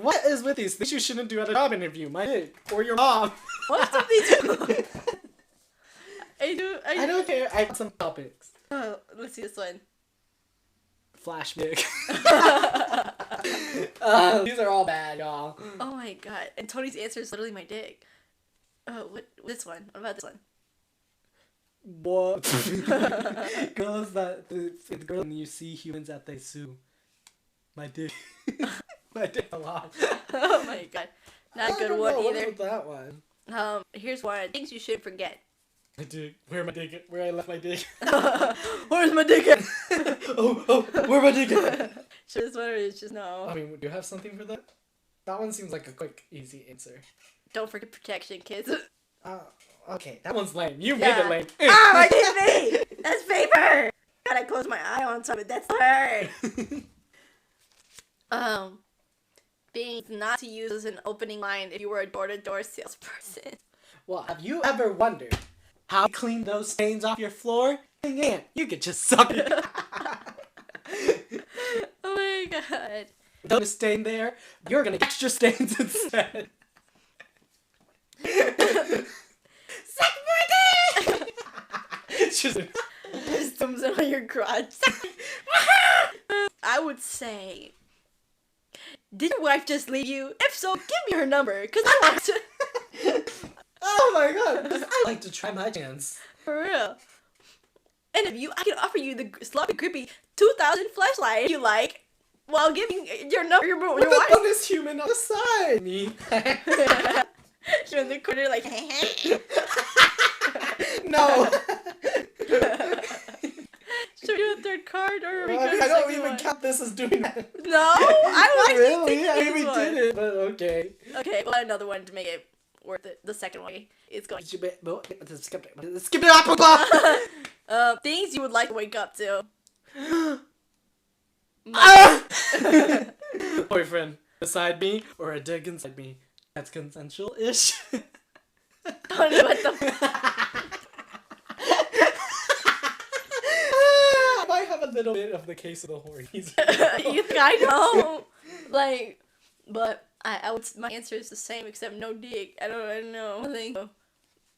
What is with these things you shouldn't do at a job interview? My dick. Or your mom. What's with these two? I don't care. I have some topics. Oh, let's see this one. Flash dick. These are all bad, y'all. Oh my god. And Tony's answer is literally my dick. This one? What about this one? What? Girls the girl when you see humans at the zoo. My dick. My dick a lot. Oh my god. Not a good one either. What was that one? Here's one. Things you shouldn't forget. My dick. Where my dick? Where I left my dick? Where's my dick at? Where my dick at? So this one is just no. I mean, do you have something for that? That one seems like a quick, easy answer. Don't forget protection, kids. Okay, that one's lame. You made it lame. My TV! That's paper! Gotta close my eye on something. That's hurt. Being not to use as an opening line if you were a door-to-door salesperson. Well, have you ever wondered how to clean those stains off your floor? Yeah, you could just suck it. Oh my god. Don't stain there. You're gonna get extra stains instead. Suck my dick! Just thumbs in on your crotch. I would say, did your wife just leave you? If so, give me her number, because I want to. Oh my god, I like to try my chance. For real. And if I can offer you the sloppy, creepy 2000 flashlight if you like, while giving your number, your wife. With the bonus human on the side. Me. You're in the corner like, no. Should we do a third card or are we I don't even count this as doing that. No, I don't really. I mean, we did it, but okay. Okay, we'll add another one to make it worth it. The second one is going. Skip it up. Things you would like to wake up to. Boyfriend beside me or a dick inside me. That's consensual-ish. Don't know what the. I might have a little bit of the case of the hornies. I know. Like, but I would. My answer is the same except no dick. I don't know. I think.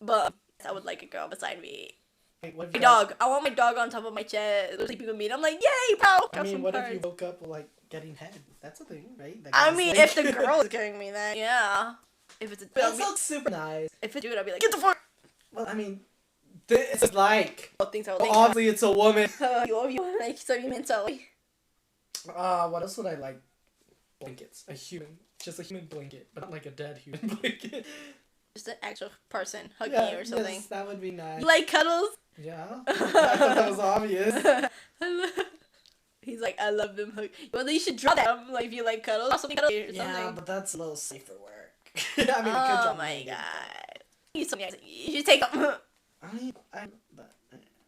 But I would like a girl beside me. Wait, what My dog. I want my dog on top of my chest, sleeping with me. And I'm like, yay, bro. I mean, what if you woke up like getting head? That's a thing, right? I mean, if the girl is giving me that, yeah. If it's a That looks super nice. if it's a dude, I'll be like, get the fuck. Well, I mean, this is like. Things I would Well, think. obviously, it's a woman. You like so you meant so. What else would I like? Blankets. Just a human blanket, but not like a dead human blanket. Just an actual person hugging you or something. Yes, that would be nice. You like cuddles? Yeah. I thought that was obvious. He's like, I love them hug. Well, then you should draw that. Like, if you like cuddles, something cuddle or something. Yeah, but that's a little safer work. I mean, it could oh draw my me. god. You should take them.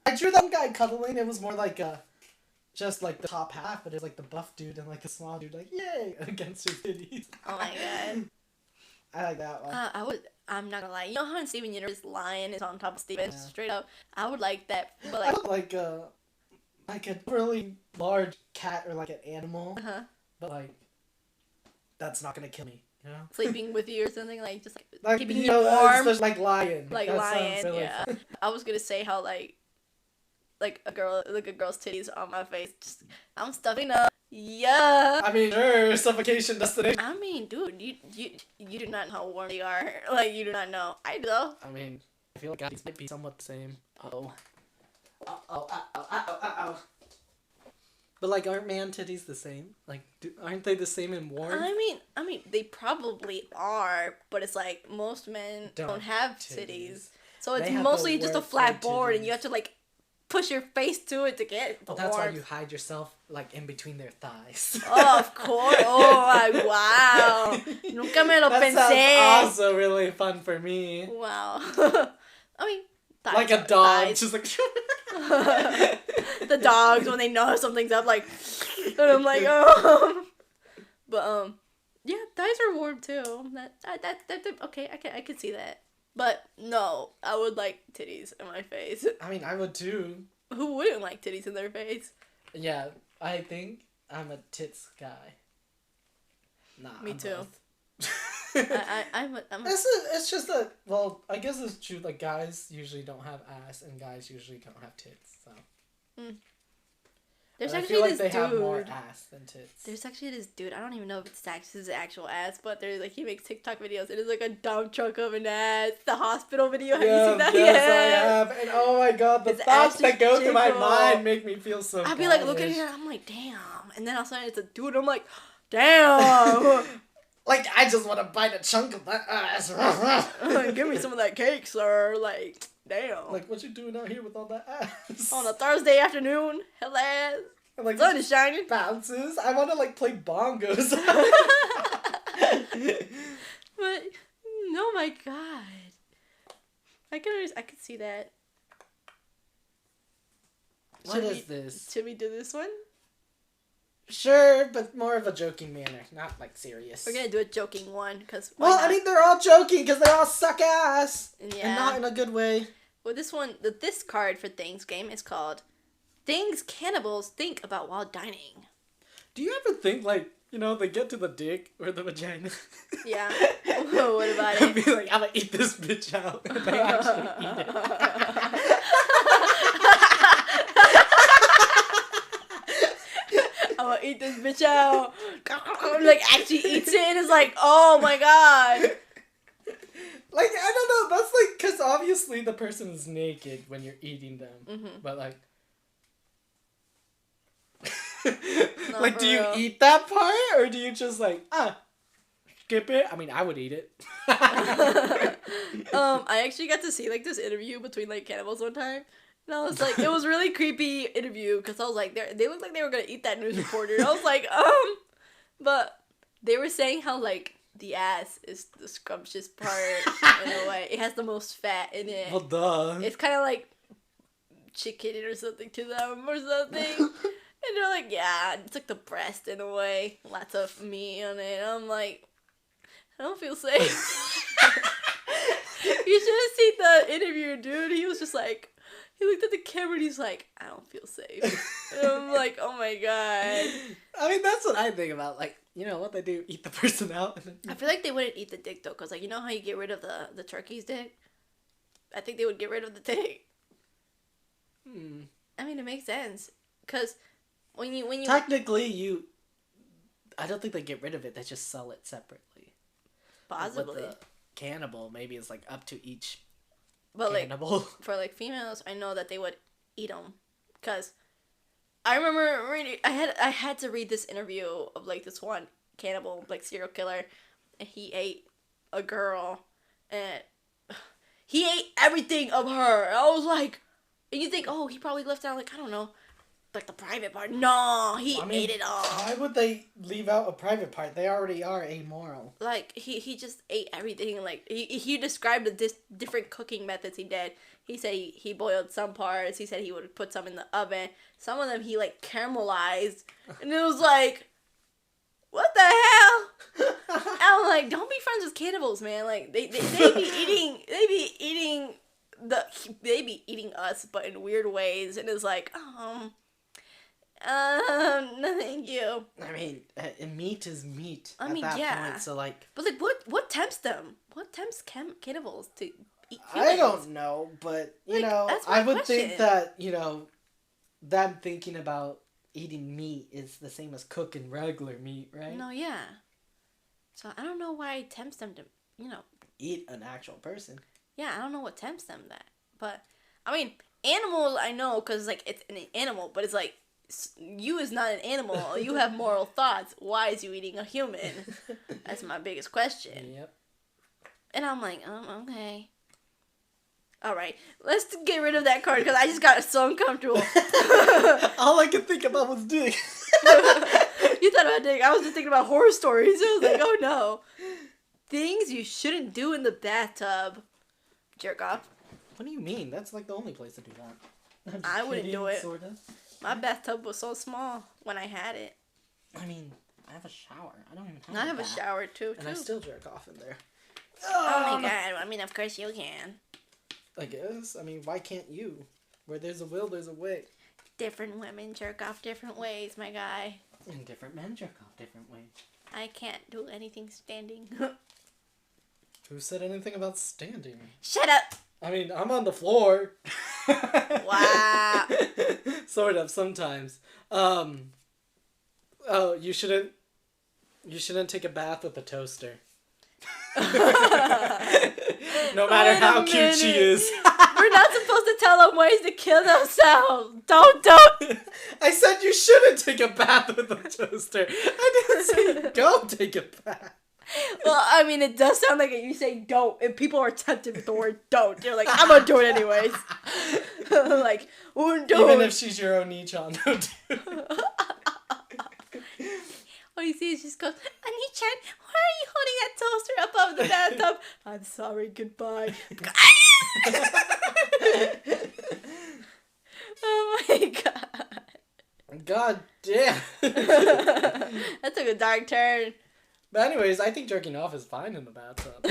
I drew that guy cuddling. It was more like just like the top half, but it was like the buff dude and like the small dude, like yay against his titties. Oh my god. I like that one. I'm not gonna lie. You know how in Steven Universe lion is on top of Steven? Yeah. Straight up. I would like that. But I would like a really large cat or like an animal, but like that's not gonna kill me, you know. Sleeping with you or something like just Like keeping you you know, warm. especially like lion. Like That lion, sounds really yeah. fun. I was gonna say how like a girl's titties on my face. Just, I'm stuffing up. Yeah. I mean, sure, suffocation destination. I mean, dude, you do not know how warm they are. Like, you do not know. I do. I mean, I feel like these might be somewhat the same. Oh. But like, aren't man titties the same? Like, aren't they the same in warm? I mean, they probably are, but it's like most men don't have titties. So it's They have mostly to just a work flat their board, and titties. you have to like push your face to it to get the Well, that's why warmth. you hide yourself like in between their thighs. Oh, of course. Oh, wow. Nunca me lo That pensé. sounds also really fun for me. Wow. I mean, thighs Like a are dog, thighs. just like. The dogs when they know something's up, like, and I'm like, but yeah, thighs are warm too. That okay, I can see that. But no, I would like titties in my face. I mean, I would too. Who wouldn't like titties in their face? Yeah, I think I'm a tits guy. Nah, Me I'm too. both. I'm It's just that, well, I guess it's true, like, guys usually don't have ass, and guys usually don't have tits, so. There's But actually I feel like this they dude. have more ass than tits. There's actually this dude. I don't even know if it's his actual ass, but there's like he makes TikTok videos. It is like a dump truck of an ass. The hospital video. Have you seen that? Yes, I have. And oh my god, the It's thoughts that go through my jiggle. mind make me feel so I'd be like looking garbage. at it, I'm like, damn. And then all of a sudden it's a dude. I'm like, damn. Like, I just want to bite a chunk of that ass. Give me some of that cake, sir. Like, damn. Like, what you doing out here with all that ass? On a Thursday afternoon, hell ass. And, like, Sun is shining. bounces. I want to, like, play bongos. But oh my god, I could see that. What is this? Should we do this one? Sure, but more of a joking manner, not, like, serious. We're gonna do a joking one, cause Well, I mean, they're all joking because they all suck ass. yeah. And not in a good way. Well, this card for Things game is called Things Cannibals Think About While Dining. Do you ever think, like, you know, they get to the dick or the vagina? Yeah. What about And it? be like, I'm gonna eat this bitch out. And they actually eat it. I'm gonna eat this bitch out. Like, actually eats it and is like, oh my god. Like, I don't know, that's like, because obviously the person is naked when you're eating them. Mm-hmm. But, like, Not like, for do you real. eat that part? Or do you just, like, skip it? I mean, I would eat it. I actually got to see, like, this interview between, like, cannibals one time. And I was like, it was really creepy interview, because I was like, they looked like they were gonna eat that news reporter. And I was like, but they were saying how, like, the ass is the scrumptious part in a way. It has the most fat in it. Well, duh. It's kind of like chicken or something to them or something. And they're like, yeah, it's like the breast in a way. Lots of meat on it. I'm like, I don't feel safe. You should have seen the interview, dude. He was just like, he looked at the camera and he's like, I don't feel safe. And I'm like, oh my god. I mean, that's what I think about. Like, you know what they do? Eat the person out. And then I feel like they wouldn't eat the dick though, because like, you know how you get rid of the turkey's dick? I think they would get rid of the dick. I mean, it makes sense. Because when you Technically, I don't think they get rid of it. They just sell it separately. possibly. cannibal. Maybe it's like up to each But cannibal. like for like females, I know that they would eat them, cause I remember reading. I had to read this interview of like this one cannibal like serial killer, and he ate a girl, and he ate everything of her. I was like, and you think, oh, he probably left out like I don't know, like the private part. No, he ate it all. Why would they leave out a private part? They already are amoral. Like he just ate everything. Like he described the different cooking methods he did. He said he boiled some parts. He said he would put some in the oven. Some of them he like caramelized, and it was like, what the hell? I'm like, don't be friends with cannibals, man. Like they be eating us, but in weird ways, and it's like, no, thank you. I mean, meat is meat I at mean, that yeah. point. So like, But like, what tempts them? What tempts cannibals to eat humans? I don't know, but you know, that's my I would question. think that them thinking about eating meat is the same as cooking regular meat, right? No, yeah. So I don't know why it tempts them to, Eat an actual person. yeah, I don't know what tempts them that. But, I mean, animals, I know, because, like, it's an animal, but it's like, you is not an animal. You have moral thoughts. Why is you eating a human? That's my biggest question. Yep. And I'm like, okay. All right, let's get rid of that card because I just got so uncomfortable. All I could think about was dick. You thought about dick. I was just thinking about horror stories. I was like, oh no. Things you shouldn't do in the bathtub. Jerk off. What do you mean? That's like the only place to do that. I wouldn't do it. Sorta. My bathtub was so small when I had it. I mean, I have a shower. I don't even have I have a bath. shower too. And I still jerk off in there. Oh my god. I mean, of course you can. I guess. I mean, why can't you? Where there's a will, there's a way. Different women jerk off different ways, my guy. And different men jerk off different ways. I can't do anything standing. Who said anything about standing? Shut up! I mean, I'm on the floor. Wow. Sort of, sometimes. Oh, you shouldn't take a bath with a toaster. No matter how cute she is. We're not supposed to tell them ways to kill themselves. Don't. I said you shouldn't take a bath with a toaster. I didn't say don't take a bath. Well, I mean, it does sound like you say don't, and people are tempted with the word don't. They're like, I'm gonna do it anyways. Like, don't. Even if she's your Oni-chan, don't do it. All you see is she just goes, Ani-chan, why are you holding that toaster above the bathtub? I'm sorry, goodbye. Oh my god. God damn. That took a dark turn. But anyways, I think jerking off is fine in the bathtub.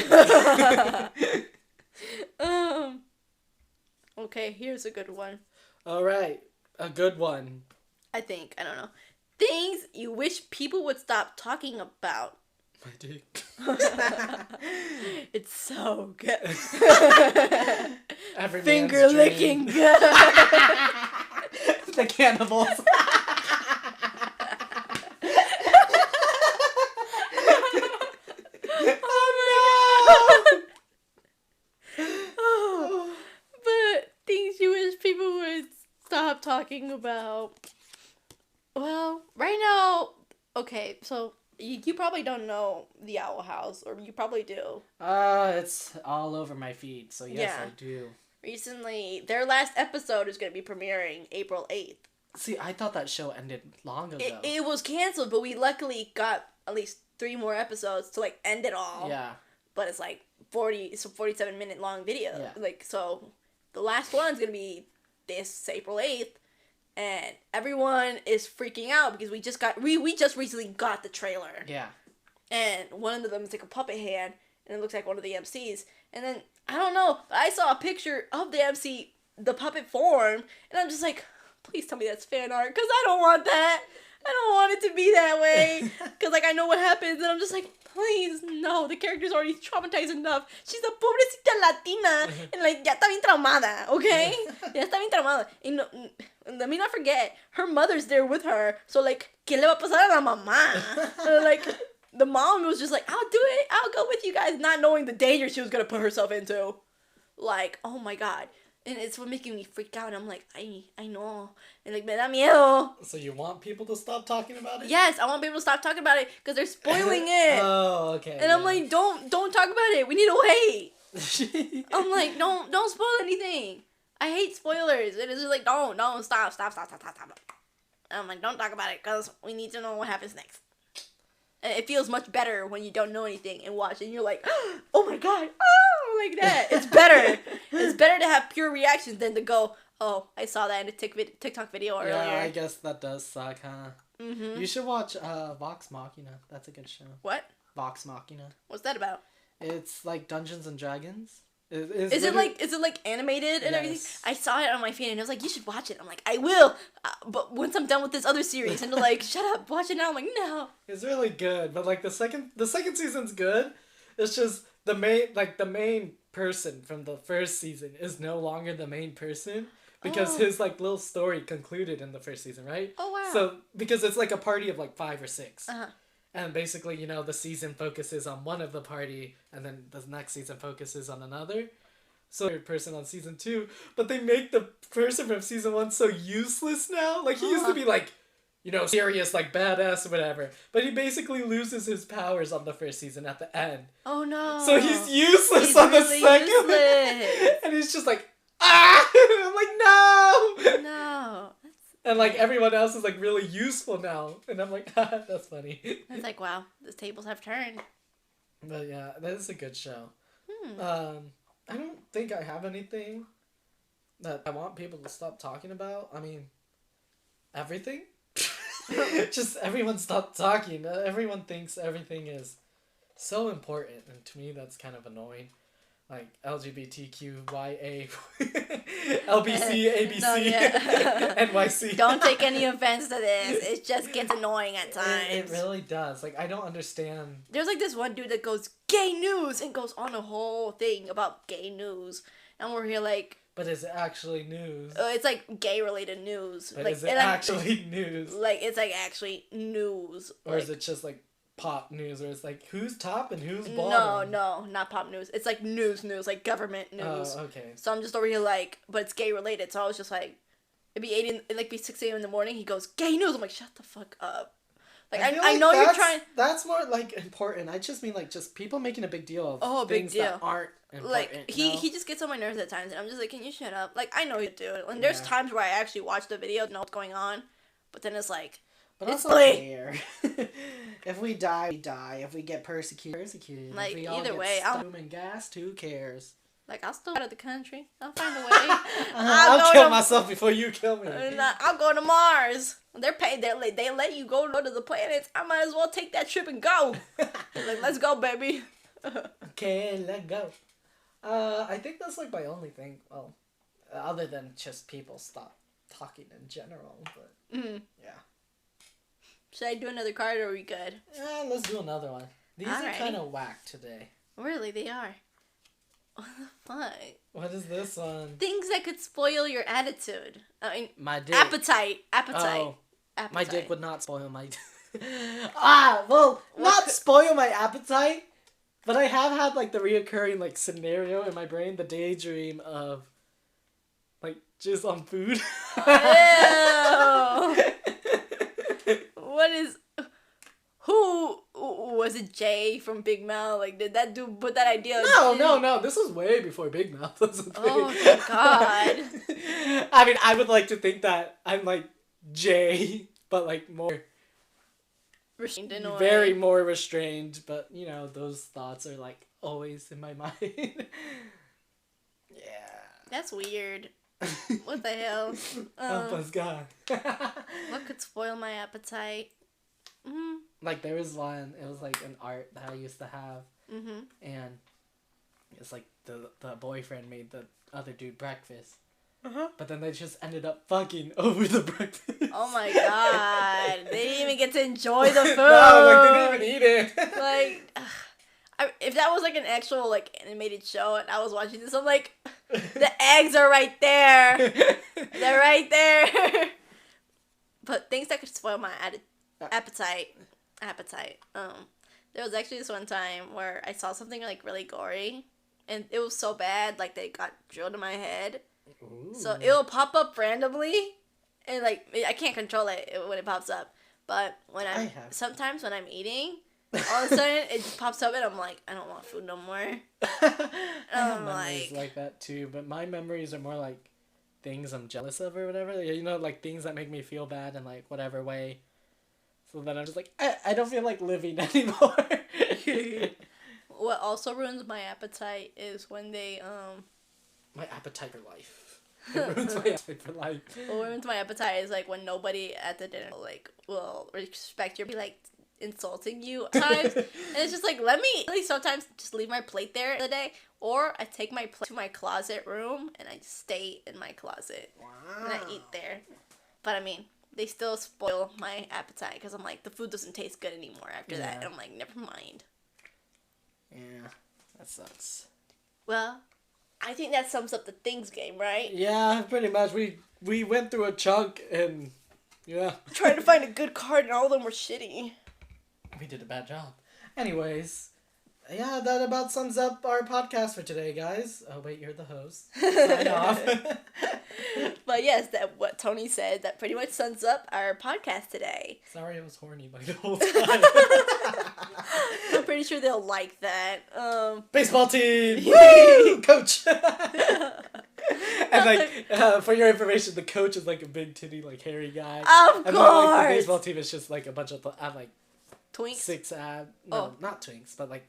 Okay, here's a good one. Alright, a good one. I think. I don't know. Things you wish people would stop talking about. My dick. It's so good. Every Finger man's licking dream. good. The cannibals. Oh, but things you wish people would stop talking about. Well, right now, okay, so you probably don't know the Owl House, or you probably do. It's all over my feed, so yes, Yeah. I do. Recently, their last episode is going to be premiering April 8th. See, I thought that show ended long ago. It was canceled, but we luckily got at least 3 more episodes to, like, end it all. Yeah. But it's, like, 47-minute long video. Yeah. Like, so the last one's going to be this April 8th. And everyone is freaking out because we just recently got the trailer. Yeah. And one of them is like a puppet hand, and it looks like one of the MCs. And then, I don't know, but I saw a picture of the MC, the puppet form, and I'm just like, please tell me that's fan art, because I don't want that. I don't want it to be that way. Because, like, I know what happens, and I'm just like, please, no, the character's already traumatized enough. She's a pobrecita latina, and, like, ya está bien traumada, okay? Ya está bien traumada. And no, let me not forget, her mother's there with her, so, like, ¿qué le va a pasar a la mamá? Like, the mom was just like, I'll do it. I'll go with you guys, not knowing the danger she was going to put herself into. Like, oh my God. And it's what making me freak out. And I'm like, I know. And like, me da miedo. So you want people to stop talking about it? Yes, I want people to stop talking about it because they're spoiling it. Oh, okay. And I'm like, don't talk about it. We need to wait. I'm like, don't spoil anything. I hate spoilers. It is just like, don't, stop. And I'm like, don't talk about it because we need to know what happens next. And it feels much better when you don't know anything and watch and you're like, oh my God, oh, like that. It's better. It's better to have pure reactions than to go, oh, I saw that in a TikTok video earlier. Yeah, I guess that does suck, huh? Mm-hmm. You should watch Vox Machina. That's a good show. What? Vox Machina. What's that about? It's like Dungeons and Dragons. Is it like animated and yes. everything? I saw it on my feed and it was like, you should watch it. I'm like, I will, but once I'm done with this other series, and they're like, shut up, watch it now. I'm like, no. It's really good, but like the second season's good. It's just the main person from the first season is no longer the main person because his like little story concluded in the first season, right? Oh wow. So because it's like a party of like 5 or 6. Uh-huh. And basically, you know, the season focuses on one of the party, and then the next season focuses on another. So third person on season 2, but they make the person from season 1 so useless now. Like he used to be like, you know, serious, like badass or whatever. But he basically loses his powers on the first season at the end. Oh no. So he's useless on really the second. Useless. And he's just like, ah! I'm like, no! No. And like everyone else is like really useful now. And I'm like, that's funny. It's like, wow, the tables have turned. But yeah, that is a good show. I don't think I have anything that I want people to stop talking about. I mean, everything. Just everyone stop talking. Everyone thinks everything is so important. And to me, that's kind of annoying. Like LGBTQYA, LBC, ABC, No, yeah. NYC. Don't take any offense to this. It just gets annoying at times. It really does. Like, I don't understand. There's like this one dude that goes, gay news, and goes on a whole thing about gay news. And we're here like... But is it actually news? It's like gay-related news. But like, is it actually news? Like, it's like actually news. Or like, is it just like pop news where it's like who's top and who's bottom? No, not pop news. It's like news, like government news. Oh, okay. So I'm just over here like, but it's gay related. So I was just like, it'd be 6 a.m. in the morning. He goes, gay news. I'm like, shut the fuck up. Like I know you're trying. That's more like important. I just mean like just people making a big deal of things that aren't important. Like he just gets on my nerves at times, and I'm just like, can you shut up? Like I know you do it. And there's times where I actually watch the video, know what's going on, but then it's like. But that's not fair. If we die, we die. If we get persecuted. Like, if we all either get way, stuck and gassed, who cares? Like, I'll still go out of the country. I'll find a way. I'll kill myself before you kill me. I'll go to Mars. They're paid. They let you go to the planets. I might as well take that trip and go. Like, let's go, baby. Okay, let go. I think that's like my only thing. Well, other than just people stop talking in general, but yeah. Should I do another card or are we good? Yeah, let's do another one. These are kind of whack today. Really, they are. What the fuck? What is this one? Things that could spoil your attitude. I mean, my dick. Appetite. Oh, appetite. My dick would not spoil my... not spoil my appetite, but I have had like the reoccurring like scenario in my brain, the daydream of like jizz on food. Ew. What is... Who... Was it Jay from Big Mouth? Like, did that dude put that idea? No. This was way before Big Mouth was a thing. Oh, my God. I mean, I would like to think that I'm like Jay, but like more... restrained in a way. Very more restrained, but, you know, those thoughts are like always in my mind. Yeah. That's weird. What the hell? Oh, my God. What could spoil my appetite? Like, there was one, it was like an art that I used to have, and it's like the boyfriend made the other dude breakfast, but then they just ended up fucking over the breakfast. Oh my God. They didn't even get to enjoy the food. No, like, they didn't even eat it. Like, if that was like an actual like animated show and I was watching this, I'm like, the eggs are right there. They're right there. But things that could spoil my appetite. There was actually this one time where I saw something like really gory, and it was so bad, like they got drilled in my head. Ooh. So it will pop up randomly, and like I can't control it when it pops up. But sometimes when I'm eating, all of a sudden it just pops up, and I'm like, I don't want food no more. I have memories like that too, but my memories are more like things I'm jealous of or whatever. You know, like things that make me feel bad in like whatever way. So then I'm just like, I don't feel like living anymore. What also ruins my appetite is when they My appetite for life. It ruins my appetite for life. What ruins my appetite is like when nobody at the dinner like will respect your, be like insulting you times, and it's just like, let me really sometimes just leave my plate there the day, or I take my plate to my closet room and I stay in my closet and I eat there. But I mean, they still spoil my appetite because I'm like, the food doesn't taste good anymore after that, and I'm like, never mind. Yeah, that sucks. Well, I think that sums up the things game, right? Yeah, pretty much. We went through a chunk and yeah. Trying to find a good card and all of them were shitty. We did a bad job. Anyways, yeah, that about sums up our podcast for today, guys. Oh, wait, you're the host. Sign off. But yes, that what Tony said, that pretty much sums up our podcast today. Sorry I was horny like the whole time. I'm pretty sure they'll like that. Baseball team! Woo! Coach! And like, for your information, the coach is like a big titty, like hairy guy. Of and course! then, like, the baseball team is just like a bunch of like Twinks? 6 ab. No, not twinks, but like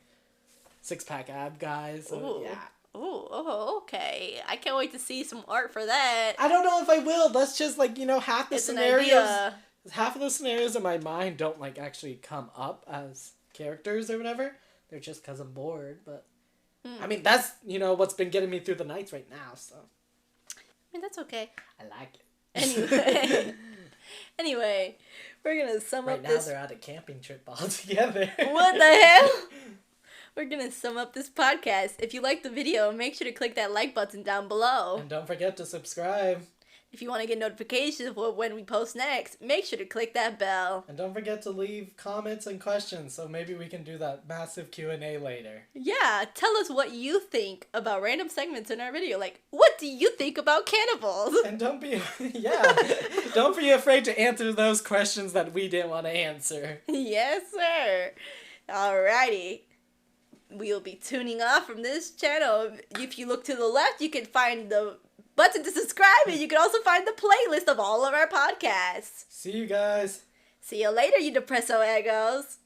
6-pack ab guys. So, Ooh. yeah. Ooh, oh, okay. I can't wait to see some art for that. I don't know if I will. That's just like, you know, half the It's an scenarios. idea. Half of the scenarios in my mind don't like actually come up as characters or whatever. They're just because I'm bored. But I mean, that's, you know, what's been getting me through the nights right now. So I mean, that's okay. I like it. Anyway, we're gonna sum right up now this. they're on a camping trip all together. What the hell? We're gonna sum up this podcast. If you liked the video, make sure to click that like button down below. And don't forget to subscribe. If you want to get notifications of when we post next, make sure to click that bell. And don't forget to leave comments and questions, so maybe we can do that massive Q&A later. Yeah, tell us what you think about random segments in our video. Like, what do you think about cannibals? And don't be afraid to answer those questions that we didn't want to answer. Yes, sir. Alrighty. We'll be tuning off from this channel. If you look to the left, you can find the button to subscribe, and you can also find the playlist of all of our podcasts. See you guys. See you later, you Depresso Eggos.